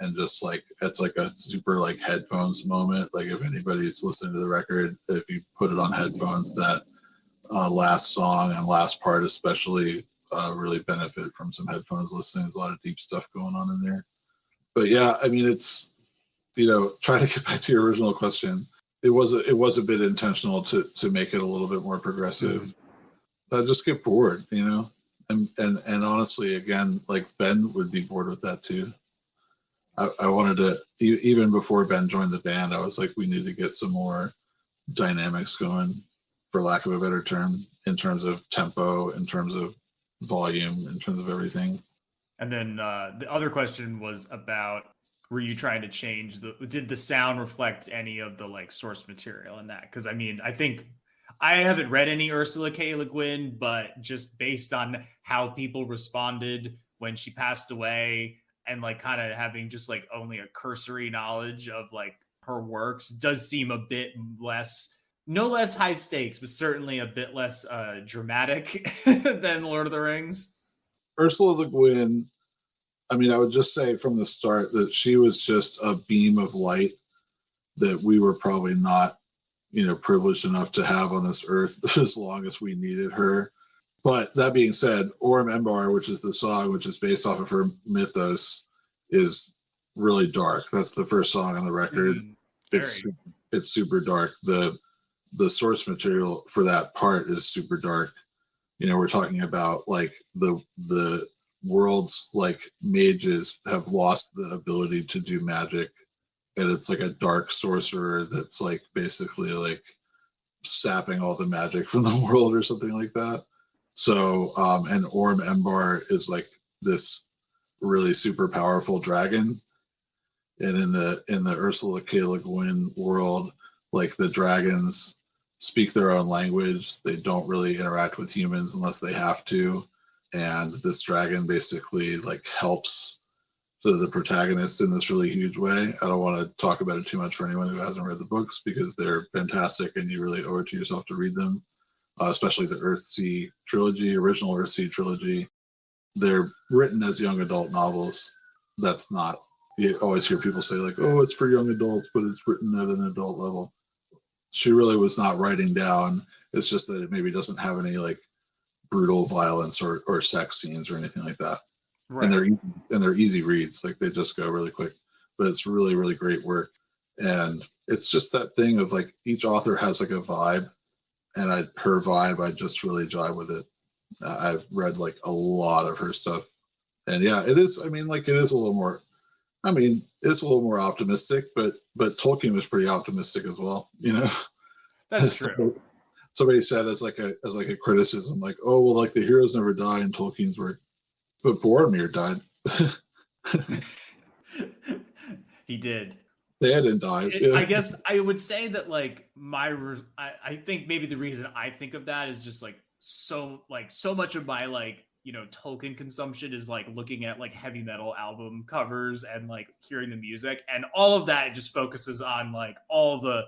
And just like, it's like a super like headphones moment. Like if anybody's listening to the record, if you put it on headphones, that last song and last part especially really benefit from some headphones listening. There's a lot of deep stuff going on in there. But yeah, I mean, it's, trying to get back to your original question, it was a bit intentional to make it a little bit more progressive. Just get bored, and honestly, again, like Ben would be bored with that too. I wanted to, even before Ben joined the band, I was like, we need to get some more dynamics going, for lack of a better term, in terms of tempo, in terms of volume, in terms of everything. And then the other question was about, were you trying to change did the sound reflect any of the like source material in that? Because I mean, I think I haven't read any Ursula K. Le Guin, but just based on how people responded when she passed away, and like kind of having just like only a cursory knowledge of like her works, does seem a bit less, no less high stakes, but certainly a bit less dramatic than Lord of the Rings. Ursula Le Guin, I mean, I would just say from the start that she was just a beam of light that we were probably not, privileged enough to have on this earth as long as we needed her. But that being said, Orm Embar, which is the song which is based off of her mythos, is really dark. That's the first song on the record. It's super dark. The source material for that part is super dark. We're talking about like the world's like mages have lost the ability to do magic, and it's like a dark sorcerer that's like basically like sapping all the magic from the world or something like that. So and Orm Embar is like this really super powerful dragon, and in the Ursula K. Le Guin world, like the dragons speak their own language. They don't really interact with humans unless they have to, and this dragon basically like helps the protagonist in this really huge way. I don't want to talk about it too much for anyone who hasn't read the books, because they're fantastic and you really owe it to yourself to read them, especially the Earthsea trilogy, original Earthsea trilogy. They're written as young adult novels. That's not, you always hear people say like, oh, it's for young adults, but it's written at an adult level. She really was not writing down. It's just that it maybe doesn't have any like brutal violence or sex scenes or anything like that. Right. And they're easy reads, like they just go really quick, but it's really, really great work. And it's just that thing of like each author has like a vibe, and her vibe, I just really jive with it. I've read like a lot of her stuff, and yeah, it is. I mean, like it is a little more. I mean, it's a little more optimistic, but Tolkien was pretty optimistic as well. That's true. Somebody said as like a criticism, like, oh well, like the heroes never die in Tolkien's work. But Boromir died. He did. Theoden dies. I guess I would say that like I think maybe the reason I think of that is just like so much of my like Tolkien consumption is like looking at like heavy metal album covers and like hearing the music, and all of that just focuses on like all the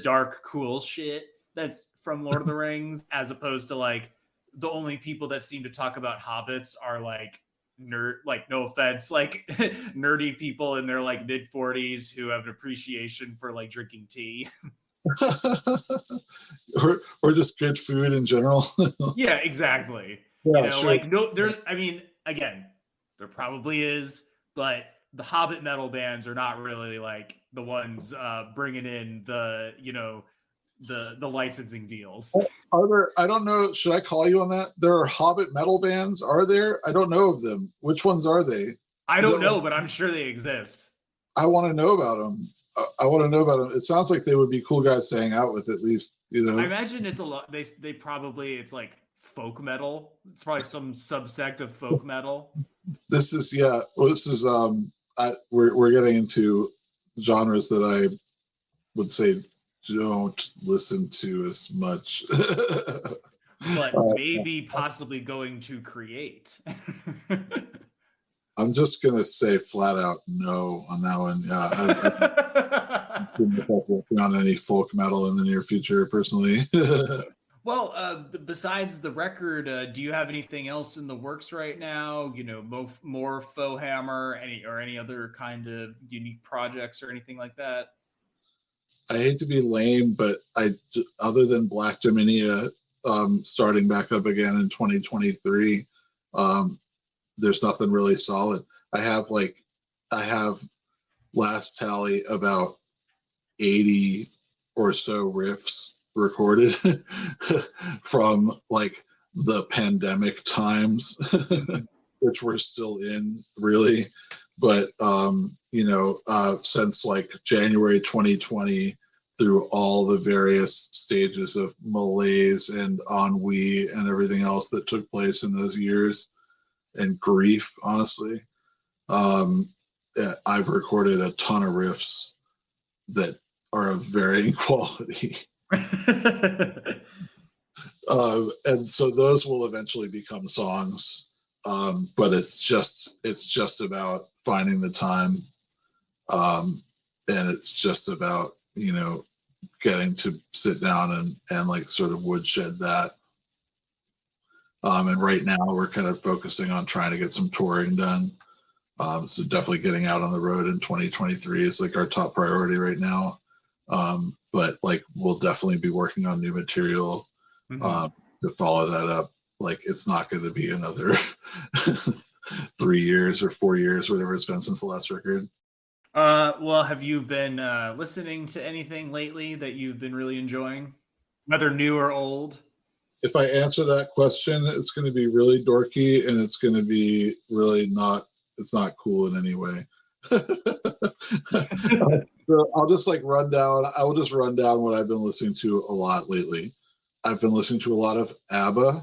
dark cool shit that's from Lord of the Rings, as opposed to like the only people that seem to talk about hobbits are like nerd, like no offense, like nerdy people in their like mid 40s who have an appreciation for like drinking tea. or just good food in general. Yeah, exactly. Yeah, sure. Like there's, I mean, again, there probably is, but the Hobbit metal bands are not really like the ones bringing in the the licensing deals. Are there? I don't know. Should I call you on that? There are Hobbit metal bands. Are there? I don't know of them. Which ones are they? I don't know, but I'm sure they exist. I want to know about them. I want to know about them. It sounds like they would be cool guys to hang out with, at least. I imagine it's a lot. They probably, it's like folk metal. It's probably some subsect of folk metal. This is we're getting into genres that I would say don't listen to as much. But maybe possibly going to create. I'm just going to say flat out no on that one. Yeah, I'm not working on any folk metal in the near future, personally. Well, besides the record, do you have anything else in the works right now? More Foehammer, any other kind of unique projects or anything like that? I hate to be lame, but other than Black Dominia starting back up again in 2023, there's nothing really solid. I have last tally about 80 or so riffs recorded from like the pandemic times, which we're still in, really. But since like January 2020 through all the various stages of malaise and ennui and everything else that took place in those years, and grief, honestly. I've recorded a ton of riffs that are of varying quality. And so those will eventually become songs. But it's just about finding the time. And it's just about, getting to sit down and like sort of woodshed that. And right now we're kind of focusing on trying to get some touring done. So definitely getting out on the road in 2023 is like our top priority right now. But like we'll definitely be working on new material to follow that up. Like it's not going to be another 3 years or 4 years, whatever it's been since the last record. Well, have you been listening to anything lately that you've been really enjoying, whether new or old? If I answer that question, it's going to be really dorky and it's going to be really it's not cool in any way. So I'll just I will just run down what I've been listening to a lot lately. I've been listening to a lot of ABBA.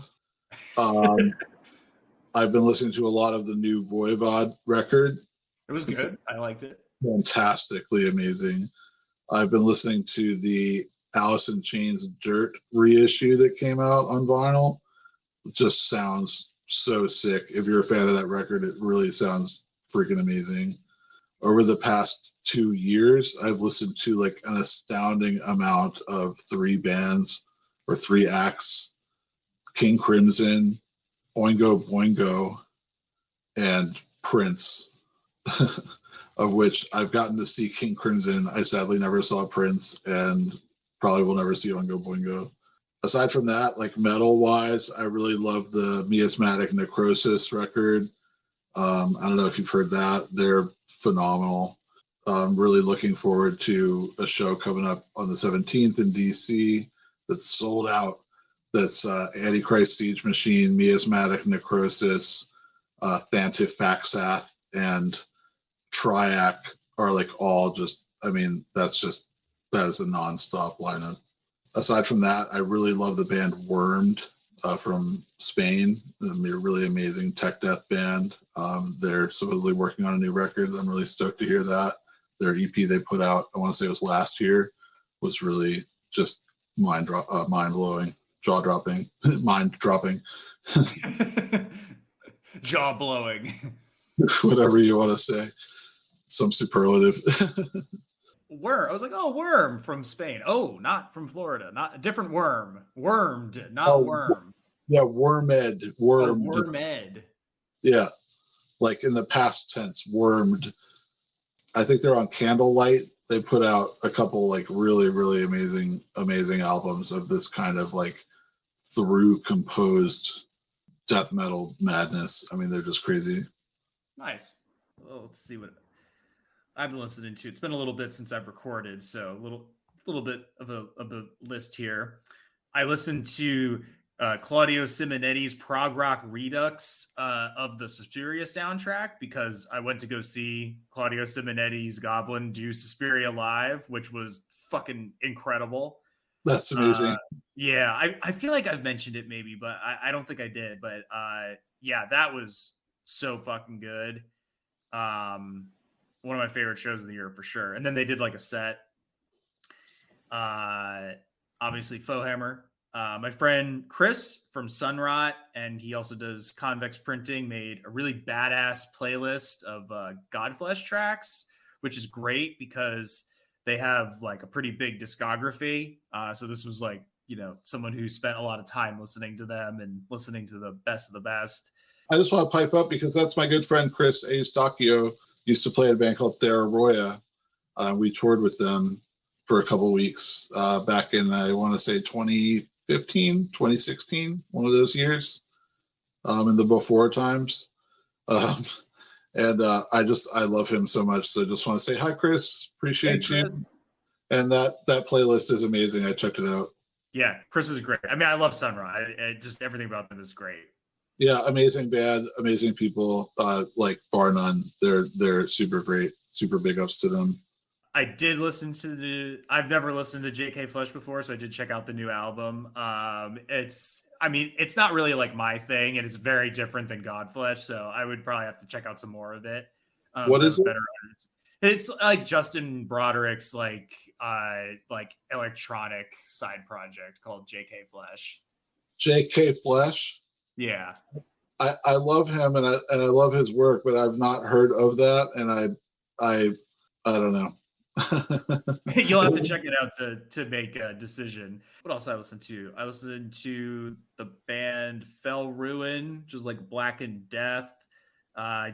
I've been listening to a lot of the new Voivod record. It was good. I liked it. Fantastically amazing. I've been listening to the Alice in Chains Dirt reissue that came out on vinyl. It just sounds so sick. If you're a fan of that record, it really sounds freaking amazing. Over the past 2 years, I've listened to like an astounding amount of 3 bands or 3 acts: King Crimson, Oingo Boingo, and Prince. Of which I've gotten to see King Crimson. I sadly never saw Prince and probably will never see Oingo Boingo. Aside from that, like metal wise, I really love the Miasmatic Necrosis record. I don't know if you've heard that. They're phenomenal. I'm really looking forward to a show coming up on the 17th in DC that's sold out. That's Antichrist Siege Machine, Miasmatic Necrosis, Thantif Faxath, and Triac are like all just, that is a nonstop lineup. Aside from that, I really love the band Wormed from Spain. They're a really amazing tech death band. They're supposedly working on a new record. I'm really stoked to hear that. Their EP they put out, I want to say it was last year, was really just mind-blowing, jaw-dropping, mind-dropping. Jaw-blowing. Whatever you want to say. Some superlative. Worm. I was like, oh, Worm from Spain. Oh, not from Florida. Not a different worm. Wormed, not worm. Yeah, Wormed. Wormed. Oh, Wormed. Yeah. Like in the past tense, wormed. I think they're on Candlelight. They put out a couple like really, really amazing albums of this kind of like through composed death metal madness. They're just crazy. Nice. Well, let's see what I've been listening to. It's been a little bit since I've recorded, so a little bit of a list here. I listened to Claudio Simonetti's prog rock redux of the Suspiria soundtrack because I went to go see Claudio Simonetti's Goblin do Suspiria live, which was fucking incredible. That's amazing. Yeah, I feel like I've mentioned it maybe, but I don't think I did. But yeah, that was so fucking good. One of my favorite shows of the year for sure. And then they did like a set. Obviously Foehammer. My friend Chris from Sunrot, and he also does Convex Printing, made a really badass playlist of Godflesh tracks, which is great because they have like a pretty big discography. So this was like, someone who spent a lot of time listening to them and listening to the best of the best. I just want to pipe up because that's my good friend Chris Eustachio. Used to play in a band called Theraroya. We toured with them for a couple of weeks back in, I want to say 2015, 2016, one of those years, in the before times. And I love him so much. So I just want to say, hi, Chris. Appreciate you. And that playlist is amazing. I checked it out. Yeah, Chris is great. I love Sunrise. Just everything about them is great. Yeah, amazing band, amazing people, like bar none. They're super great, super big ups to them. I did listen to I've never listened to J.K. Flesh before, so I did check out the new album. I mean, it's not really like my thing, and it's very different than Godflesh, so I would probably have to check out some more of it. What is it? It's like Justin Broderick's like electronic side project called JK Flesh. JK Flesh? Yeah. I love him and I love his work, but I've not heard of that, and I don't know. You'll have to check it out to make a decision. What else I listened to? I listened to the band Fell Ruin, which is like Black and Death. I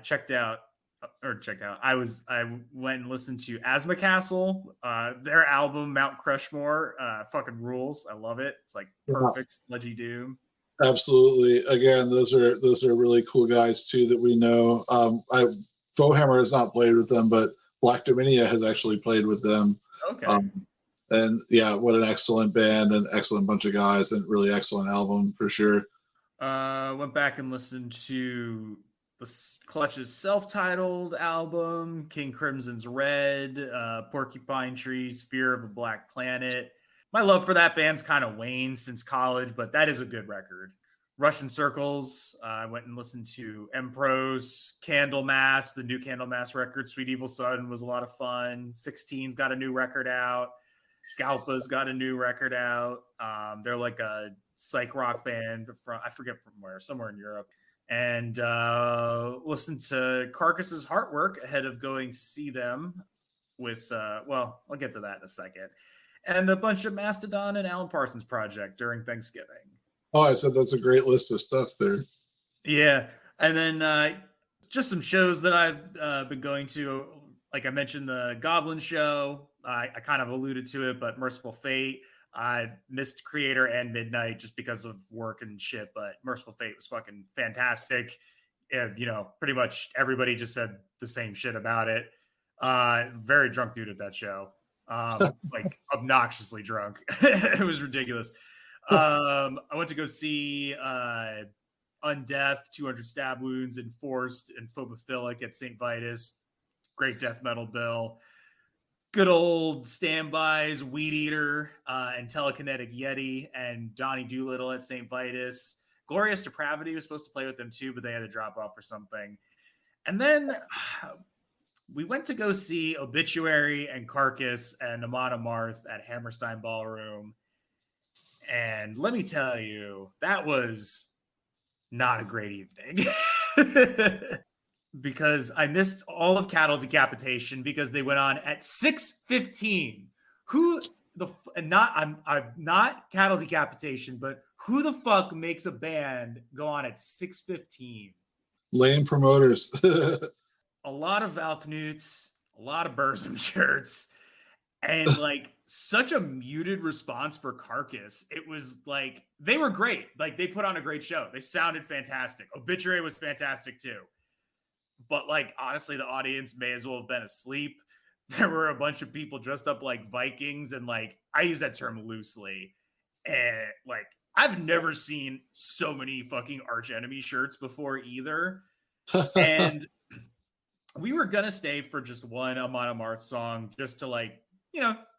went and listened to Asthma Castle. Their album Mount Crushmore fucking rules. I love it. It's like perfect sludgy doom. Absolutely. Again, those are really cool guys too that we know. Foehammer has not played with them, but Black Dominia has actually played with them. Okay. And yeah, what an excellent band and excellent bunch of guys and really excellent album for sure. Went back and listened to the Clutch's self-titled album, King Crimson's Red, Porcupine Tree's Fear of a Black Planet. My love for that band's kind of waned since college, but that is a good record. Russian Circles. I went and listened to Empro's Candlemass, the new Candlemass record. Sweet Evil Sun was a lot of fun. 16's got a new record out. Galpa's got a new record out. They're like a psych rock band from, I forget from where, somewhere in Europe. And listened to Carcass's Heartwork ahead of going to see them with, well, I'll get to that in a second. And a bunch of Mastodon and Alan Parsons Project during Thanksgiving. Oh, I said that's a great list of stuff there. Yeah. And then just some shows that I've been going to. Like I mentioned, the Goblin show. I kind of alluded to it, but Merciful Fate. I missed Creator and Midnight just because of work and shit, but Merciful Fate was fucking fantastic. And, pretty much everybody just said the same shit about it. Very drunk dude at that show. Like obnoxiously drunk. It was ridiculous. I went to go see Undeath, 200 Stab Wounds, Enforced, and Phobophilic at St. Vitus. Great death metal bill. Good old standbys, Weed Eater, and Telekinetic Yeti, and Donnie Doolittle at St. Vitus. Glorious Depravity was supposed to play with them too, but they had to drop off for something. And then we went to go see Obituary and Carcass and Amon Amarth at Hammerstein Ballroom. And let me tell you, that was not a great evening. Because I missed all of Cattle Decapitation because they went on at 6:15. I'm not Cattle Decapitation, but who the fuck makes a band go on at 6:15? Lame promoters. A lot of Valknutes, a lot of Burzum shirts, and like such a muted response for Carcass. It was like they were great. Like they put on a great show. They sounded fantastic. Obituary was fantastic too. But like honestly, the audience may as well have been asleep. There were a bunch of people dressed up like Vikings, and like I use that term loosely. And like I've never seen so many fucking Arch Enemy shirts before either. And we were gonna stay for just one Amon Amarth song just to like,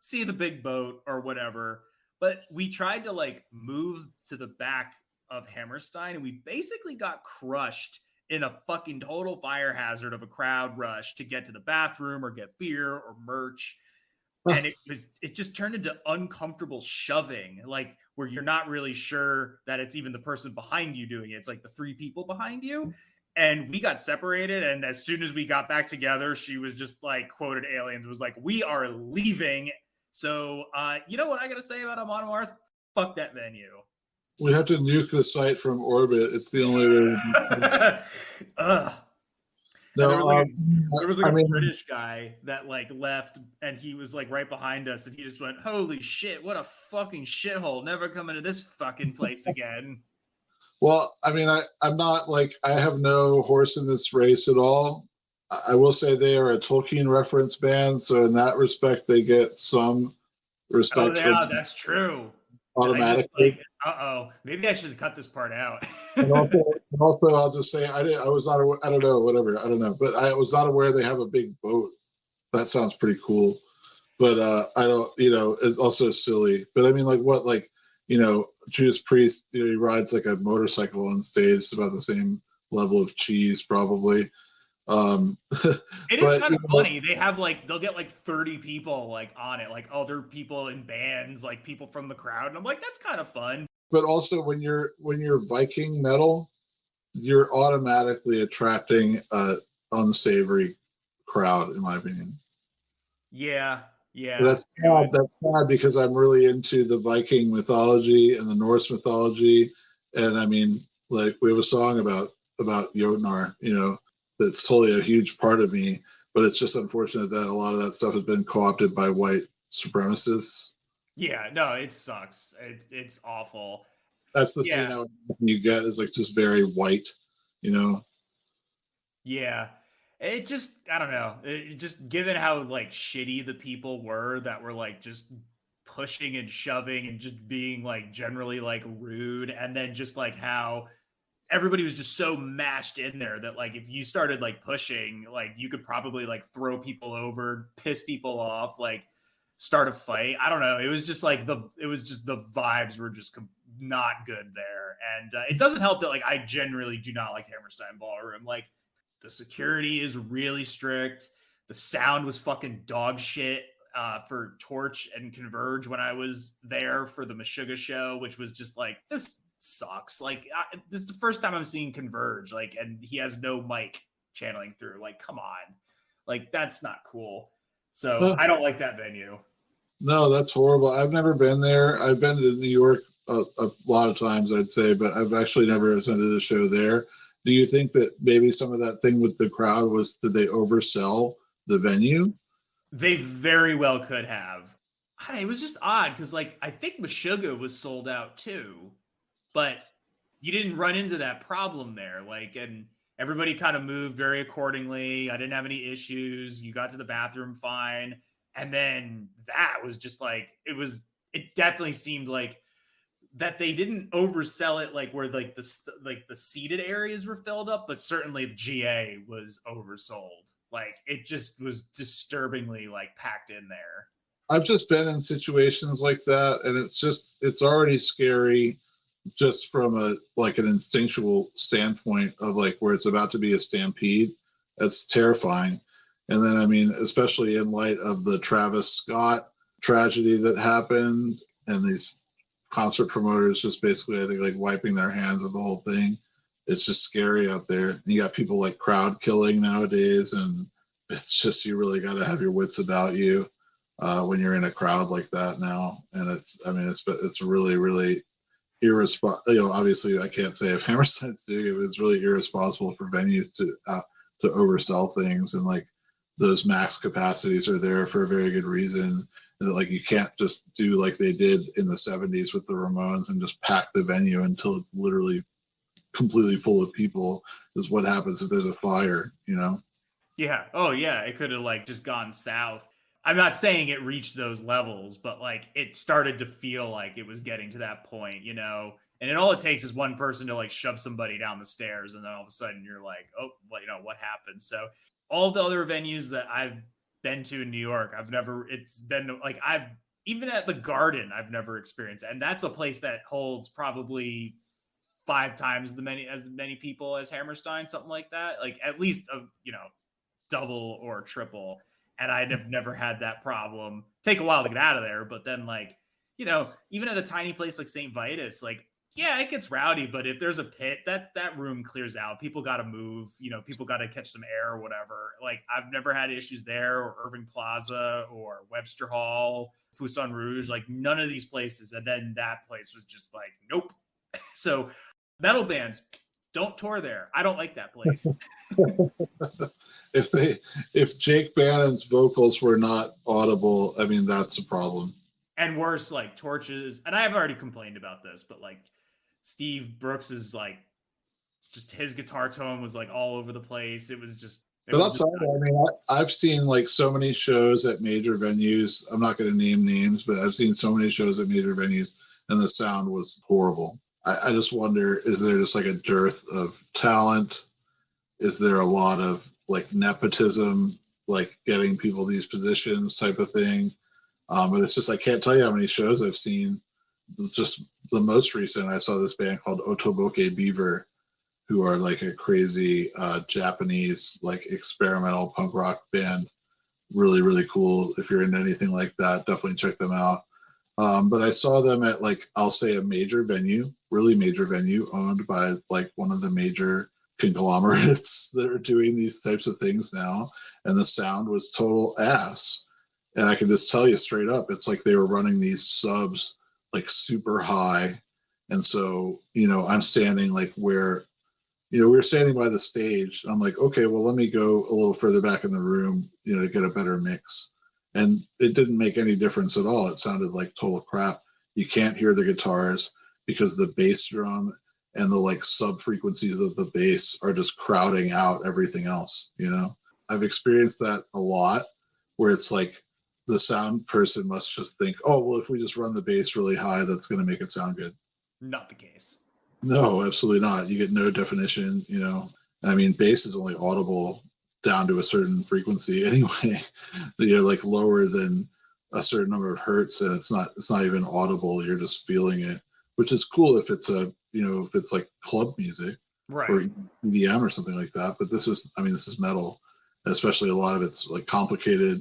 see the big boat or whatever. But we tried to like move to the back of Hammerstein, and we basically got crushed in a fucking total fire hazard of a crowd rush to get to the bathroom or get beer or merch. And it just turned into uncomfortable shoving, like where you're not really sure that it's even the person behind you doing it. It's like the three people behind you. And we got separated. And as soon as we got back together, she was just like quoted Aliens, was like, "We are leaving." So, you know what I got to say about Amon Amarth? Fuck that venue. We have to nuke the site from orbit. It's the only way. No, there was a British guy that like left, and he was like right behind us, and he just went, "Holy shit, what a fucking shithole! Never come into this fucking place again." Well, I mean, I'm not like, I have no horse in this race at all. I will say they are a Tolkien reference band, so in that respect, they get some respect. Oh, yeah, that's true. Automatically. Maybe I should cut this part out. and also, I'll just say I was not aware, I don't know, whatever, I don't know, but I was not aware they have a big boat. That sounds pretty cool, but I don't, it's also silly. But I mean, like what, like Judas Priest, he rides like a motorcycle on stage. It's about the same level of cheese, probably. It is kind of funny. They have they'll get 30 people on it, other people in bands, people from the crowd, and I'm like, that's kind of fun. But also when you're Viking metal, you're automatically attracting an unsavory crowd, in my opinion. Yeah. That's sad because I'm really into the Viking mythology and the Norse mythology, and I mean, we have a song about Jotnar, that's totally a huge part of me. But it's just unfortunate that a lot of that stuff has been co-opted by white supremacists. Yeah, no, it sucks. It's awful. That's the scene that you get is just very white, Yeah. It just, I don't know. Just given how shitty the people were that were just pushing and shoving and just being generally rude, and then just how everybody was just so mashed in there that if you started pushing, you could probably throw people over, piss people off, start a fight. I don't know. It was just the vibes were just not good there. And it doesn't help that I generally do not like Hammerstein Ballroom. The security is really strict. The sound was fucking dog shit for Torch and Converge when I was there for the Meshuggah show, which was just this sucks. This is the first time I'm seeing Converge, and he has no mic channeling through. Come on. That's not cool. So I don't like that venue. No, that's horrible. I've never been there. I've been to New York a lot of times, I'd say, but I've actually never attended a show there. Do you think that maybe some of that thing with the crowd was, did they oversell the venue? They very well could have. It was just odd because I think Meshuggah was sold out too, but you didn't run into that problem there. And everybody kind of moved very accordingly. I didn't have any issues. You got to the bathroom fine. And then that was just it definitely seemed that they didn't oversell it where the seated areas were filled up, but certainly the GA was oversold. It just was disturbingly packed in there. I've just been in situations like that, and it's already scary just from an instinctual standpoint of where it's about to be a stampede. That's terrifying. And then, I mean, especially in light of the Travis Scott tragedy that happened, and these concert promoters just basically, I think, wiping their hands of the whole thing. It's just scary out there. And you got people crowd killing nowadays, and it's just, you really got to have your wits about you when you're in a crowd like that now. And it's really, really irresponsible. Obviously, I can't say if Hammerstein's doing it, it's really irresponsible for venues to oversell things, and those max capacities are there for a very good reason. And you can't just do like they did in the 70s with the Ramones and just pack the venue until it's literally completely full of people. Is what happens if there's a fire, Yeah. Oh yeah. It could have just gone south. I'm not saying it reached those levels, but it started to feel like it was getting to that point, and then all it takes is one person to shove somebody down the stairs, and then all of a sudden you're oh, well, what happened? So all the other venues that I've been to in New York, it's been even at the Garden, I've never experienced it. And that's a place that holds probably 5 times as many people as Hammerstein, something like that. At least, double or triple. And I'd have never had that problem. Take a while to get out of there. But then even at a tiny place like St. Vitus, yeah, it gets rowdy, but if there's a pit, that room clears out. People got to move, people got to catch some air or whatever. I've never had issues there, or Irving Plaza or Webster Hall, Poussin Rouge, none of these places. And then that place was just nope. So metal bands, don't tour there. I don't like that place. If Jake Bannon's vocals were not audible, I mean, that's a problem. And worse, Torches, and I've already complained about this, but Steve Brooks is just his guitar tone was all over the place. It was just. But I'm sorry, I mean, I've seen so many shows at major venues. I'm not going to name names, but I've seen so many shows at major venues, and the sound was horrible. I just wonder, is there just a dearth of talent? Is there a lot of nepotism, getting people these positions type of thing? But it's just, I can't tell you how many shows I've seen just the most recent, I saw this band called Otoboke Beaver, who are like a crazy Japanese like experimental punk rock band. Really, really cool. If you're into anything like that, definitely check them out. But I saw them at like, I'll say a major venue, really major venue owned by like one of the major conglomerates that are doing these types of things now. And the sound was total ass. And I can just tell you straight up, it's like they were running these subs like super high. And so, I'm standing like where, we were standing by the stage. I'm like, okay, well, let me go a little further back in the room, to get a better mix. And it didn't make any difference at all. It sounded like total crap. You can't hear the guitars because the bass drum and the like sub frequencies of the bass are just crowding out everything else. I've experienced that a lot, where it's like the sound person must just think, oh, well, if we just run the bass really high, that's going to make it sound good. Not the case. No, absolutely not. You get no definition. I mean, bass is only audible down to a certain frequency anyway. You're like lower than a certain number of hertz, and it's not even audible. You're just feeling it, which is cool if it's if it's like club music, right, or EDM or something like that. But this is metal, especially a lot of it's like complicated,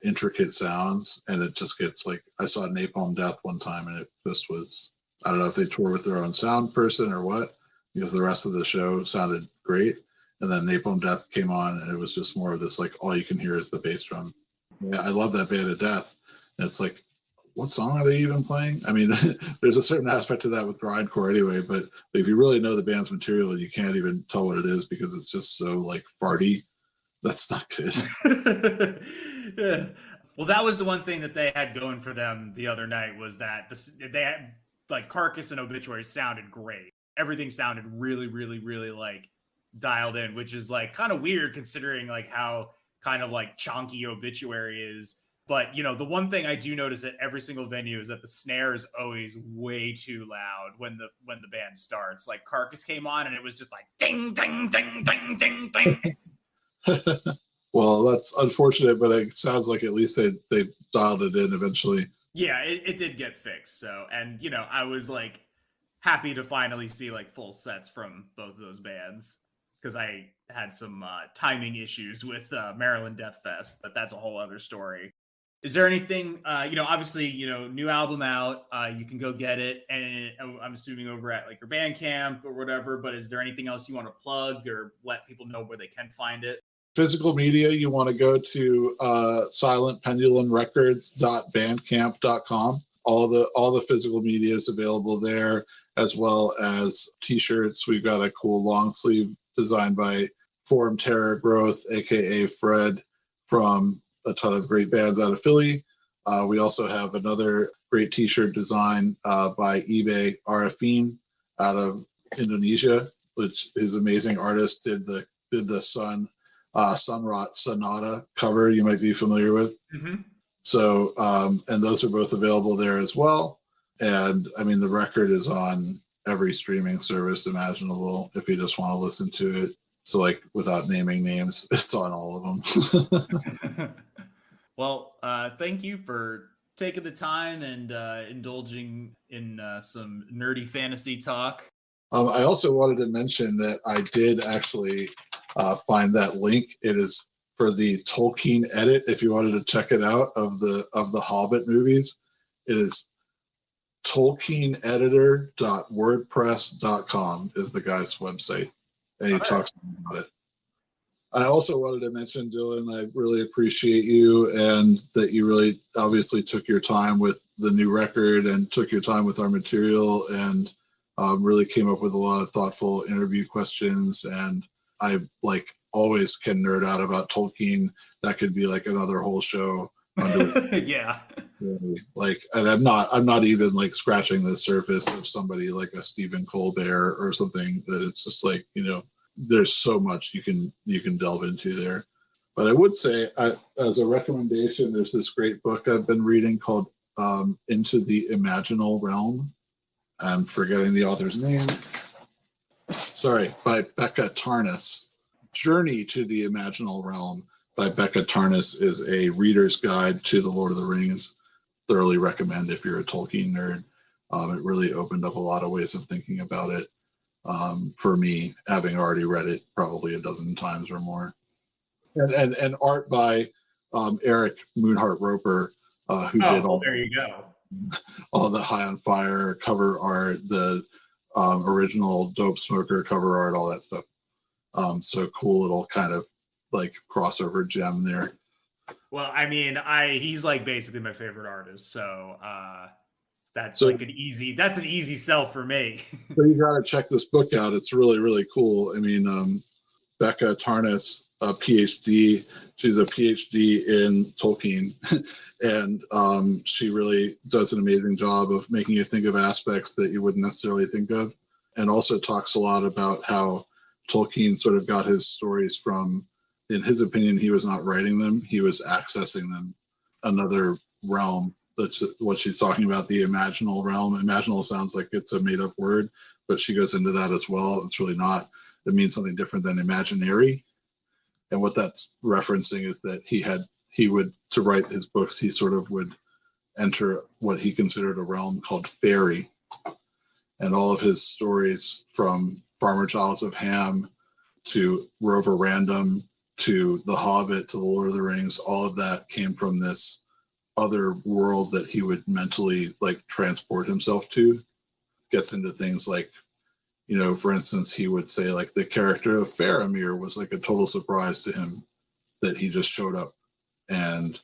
intricate sounds, and it just gets like, I saw Napalm Death one time, and it just was, I don't know if they tour with their own sound person or what, because the rest of the show sounded great. And then Napalm Death came on, and it was just more of this, like, all you can hear is the bass drum. Yeah, I love that band to death. And it's like, what song are they even playing? I mean, there's a certain aspect to that with grindcore anyway, but if you really know the band's material, you can't even tell what it is because it's just so, like, farty. That's not good. Yeah. Well, that was the one thing that they had going for them the other night, was that they had, like, Carcass and Obituary sounded great. Everything sounded really, really, really, like, dialed in, which is like kind of weird considering like how kind of like chonky Obituary is. But the one thing I do notice at every single venue is that the snare is always way too loud when the band starts. Like Carcass came on and it was just like ding ding ding ding ding ding. Well, that's unfortunate, but it sounds like at least they dialed it in eventually. Yeah, it did get fixed. So, and I was like happy to finally see like full sets from both of those bands, because I had some timing issues with Maryland Death Fest, but that's a whole other story. Is there anything, obviously, new album out, you can go get it, and I'm assuming over at like your Bandcamp or whatever, but is there anything else you want to plug or let people know where they can find it? Physical media, you want to go to silentpendulumrecords.bandcamp.com. All the physical media is available there, as well as t-shirts. We've got a cool long sleeve designed by Forum Terror Growth, aka Fred, from a ton of great bands out of Philly. We also have another great t-shirt design by eBay Arifin out of Indonesia, which his amazing artist did the Sunrot Sonata cover you might be familiar with. Mm-hmm. So, and those are both available there as well. And I mean, the record is on every streaming service imaginable if you just want to listen to it. So, like, without naming names, it's on all of them. Well, thank you for taking the time and indulging in some nerdy fantasy talk. I also wanted to mention that I did actually find that link. It is for the Tolkien edit. If you wanted to check it out of the Hobbit movies, it is tolkieneditor.wordpress.com is the guy's website, and he talks about it. I also wanted to mention, Dylan, I really appreciate you, and that you really obviously took your time with the new record and took your time with our material, and really came up with a lot of thoughtful interview questions. And I like always can nerd out about Tolkien. That could be like another whole show. Yeah. Like, and I'm not even like scratching the surface of somebody like a Stephen Colbert or something, that it's just like, there's so much you can delve into there. But I would say, as a recommendation, there's this great book I've been reading called Into the Imaginal Realm. I'm forgetting the author's name. Sorry, by Becca Tarnas. Journey to the Imaginal Realm by Becca Tarnas is a reader's guide to the Lord of the Rings. Thoroughly recommend if you're a Tolkien nerd. It really opened up a lot of ways of thinking about it for me, having already read it probably a dozen times or more. And art by Eric Moonheart Roper, who did all, there you go. All the High on Fire cover art, the original Dope Smoker cover art, all that stuff. So cool little kind of like crossover gem there. Well, I mean, he's like basically my favorite artist, so that's like an easy sell for me. So you got to check this book out. It's really, really cool. I mean, Becca Tarnas, a PhD. She's a PhD in Tolkien, and she really does an amazing job of making you think of aspects that you wouldn't necessarily think of, and also talks a lot about how Tolkien sort of got his stories from, in his opinion, he was not writing them, he was accessing them, another realm. That's what she's talking about, the imaginal realm. Imaginal sounds like it's a made-up word, but she goes into that as well. It's really not. It means something different than imaginary. And what that's referencing is that he would, to write his books, he sort of would enter what he considered a realm called fairy. And all of his stories, from Farmer Giles of Ham to Rover Random to The Hobbit to The Lord of the Rings, all of that came from this other world that he would mentally like transport himself to. Gets into things like, you know, for instance, he would say like the character of Faramir was like a total surprise to him, that he just showed up and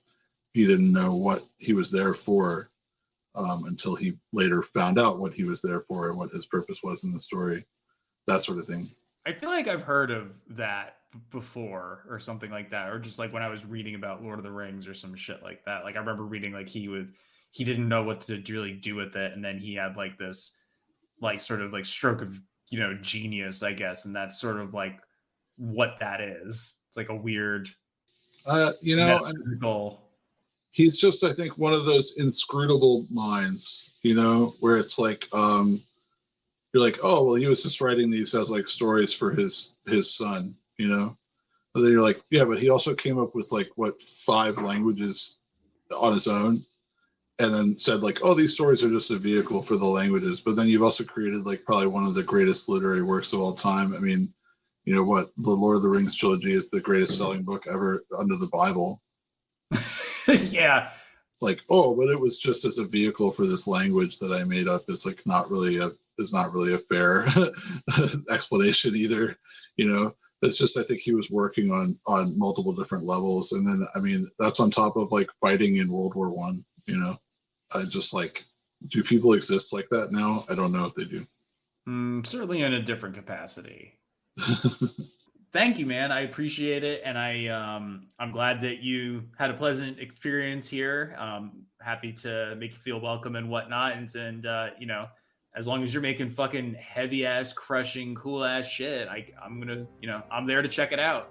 he didn't know what he was there for until he later found out what he was there for and what his purpose was in the story, that sort of thing. I feel like I've heard of that before or something like that, or just like when I was reading about Lord of the Rings or some shit like that. Like I remember reading like he didn't know what to really do with it, and then he had like this like sort of like stroke of, you know, genius, I guess, and that's sort of like what that is. It's like a weird you know, metaphysical. He's just, I think, one of those inscrutable minds, you know, where it's like you're like, oh well, he was just writing these as like stories for his son, you know. But then you're like, yeah, but he also came up with like what 5 languages on his own, and then said like, oh, these stories are just a vehicle for the languages. But then you've also created like probably one of the greatest literary works of all time. I mean, you know what, the Lord of the Rings trilogy is the greatest selling book ever under the Bible. Yeah. Like, oh, but it was just as a vehicle for this language that I made up. It's like not really a fair explanation either, you know. It's just, I think he was working on multiple different levels, and then I mean that's on top of like fighting in World War I, you know. I just like, do people exist like that now? I don't know if they do. Certainly in a different capacity. Thank you, man. I appreciate it, and I'm glad that you had a pleasant experience here. Happy to make you feel welcome and whatnot, and you know, as long as you're making fucking heavy ass, crushing, cool ass shit, I'm gonna, you know, I'm there to check it out.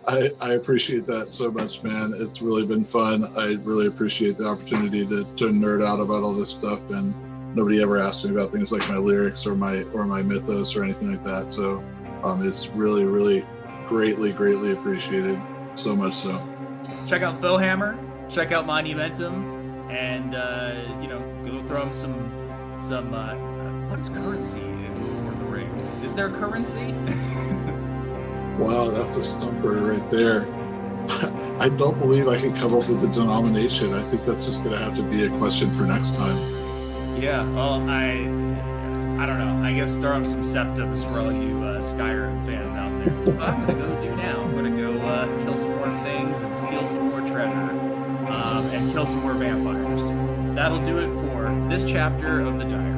I appreciate that so much, man. It's really been fun. I really appreciate the opportunity to nerd out about all this stuff, and nobody ever asked me about things like my lyrics or my mythos or anything like that. So it's really, really greatly appreciated. So much so. Check out Foehammer, check out Monumentum, and you know, go throw them some what is currency in Lord of the Rings? Is there currency? Wow, that's a stumper right there. I don't believe I can come up with a denomination. I think that's just going to have to be a question for next time. Yeah, well, I don't know. I guess throw up some septums for all you Skyrim fans out there. What I'm going to go do now, I'm going to go kill some more things and steal some more treasure and kill some more vampires. That'll do it for this chapter of the diary.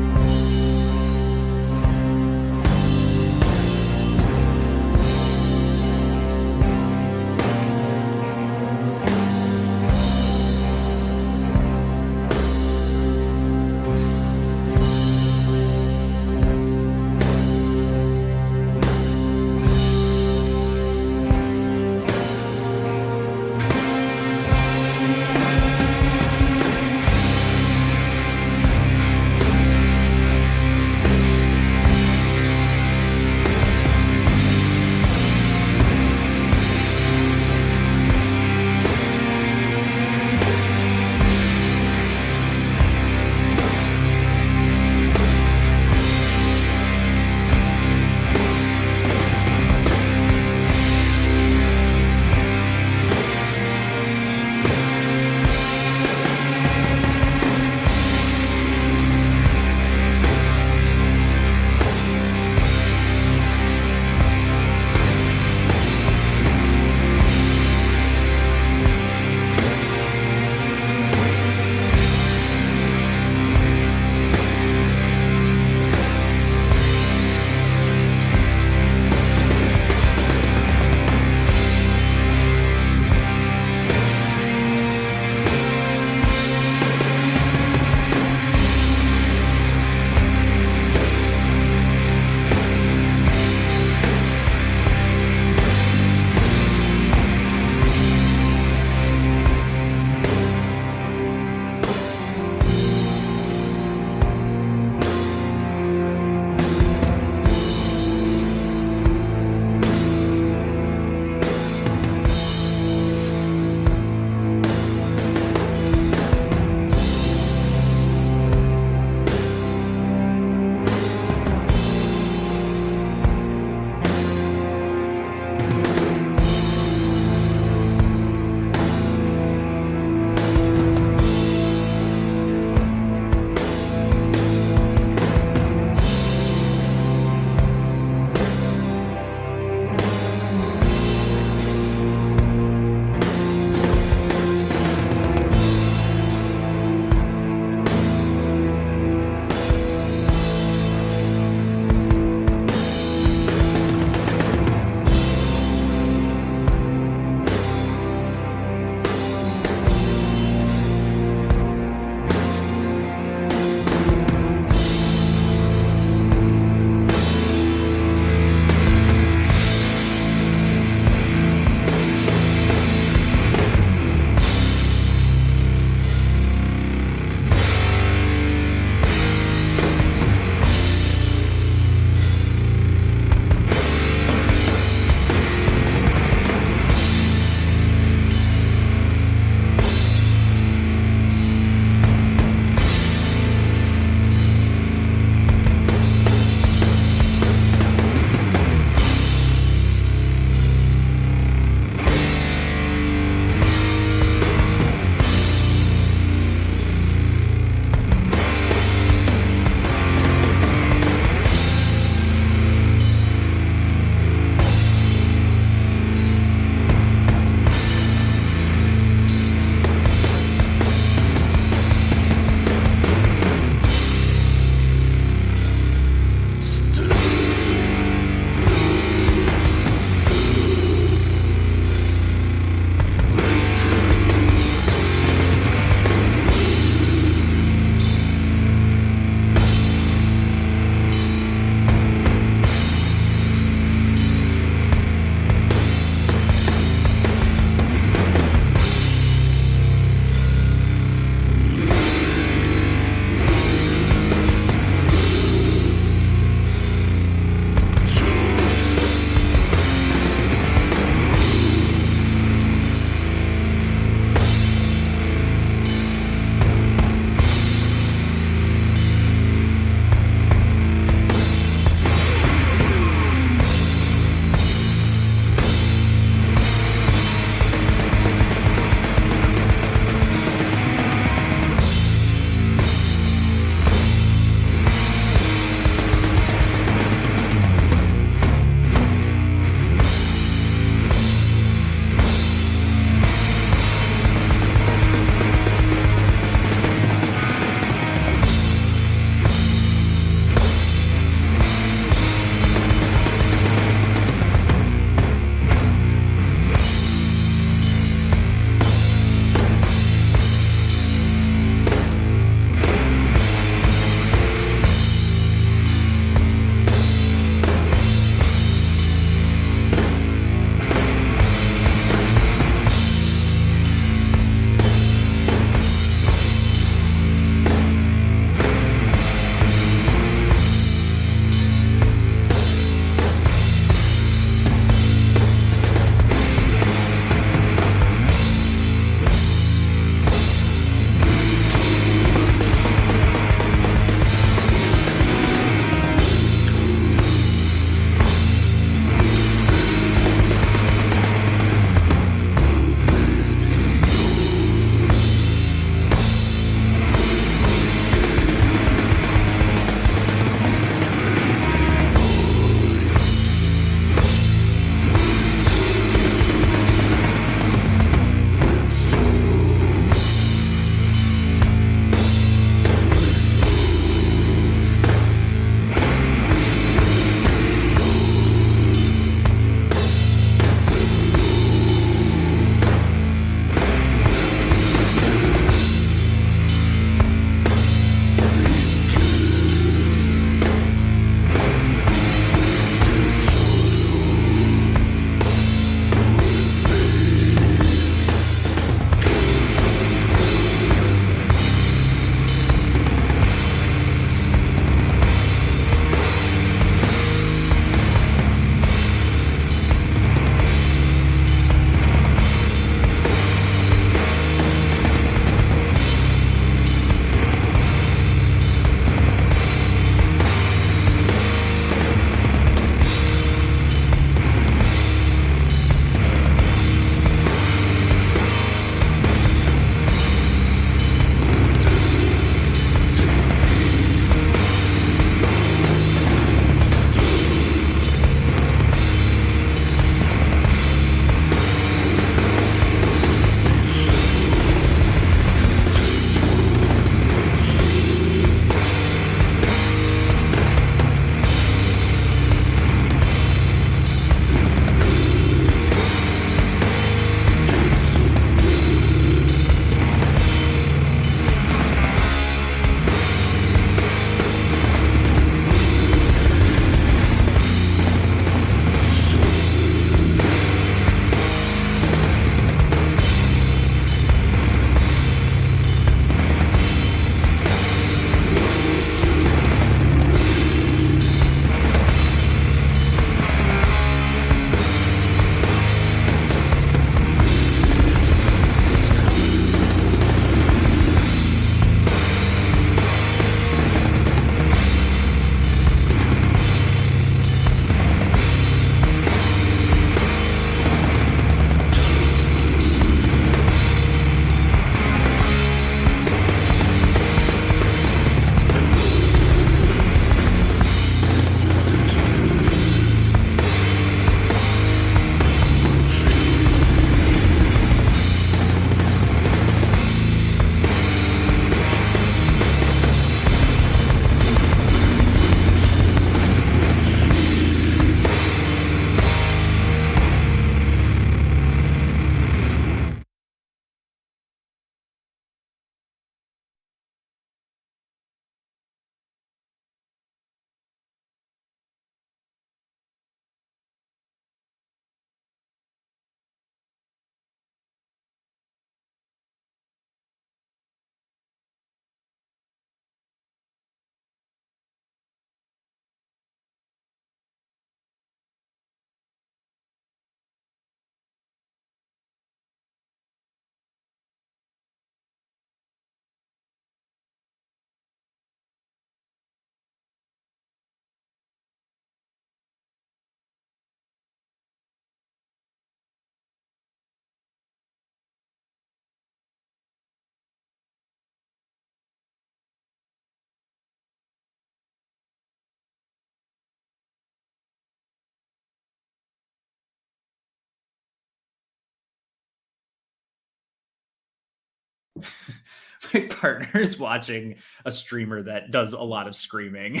my partner's watching a streamer that does a lot of screaming.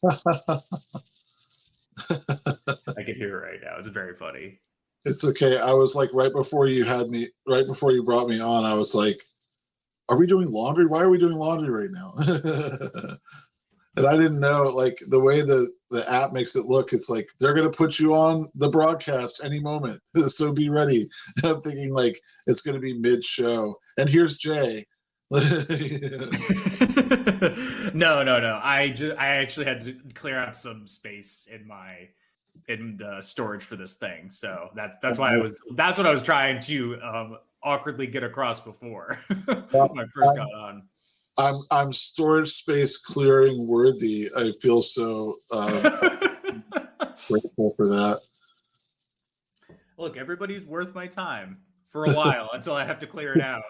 I can hear it right now. It's very funny. It's okay. I was like, right before you brought me on, I was like, are we doing laundry? Why are we doing laundry right now? And I didn't know, like, the way the app makes it look, it's like they're going to put you on the broadcast any moment. So be ready. And I'm thinking, like, it's going to be mid-show. And here's Jay. No. I actually had to clear out some space in the storage for this thing. So that's what I was trying to awkwardly get across before when I first got on. I'm storage space clearing worthy. I feel so grateful for that. Look, everybody's worth my time for a while until I have to clear it out.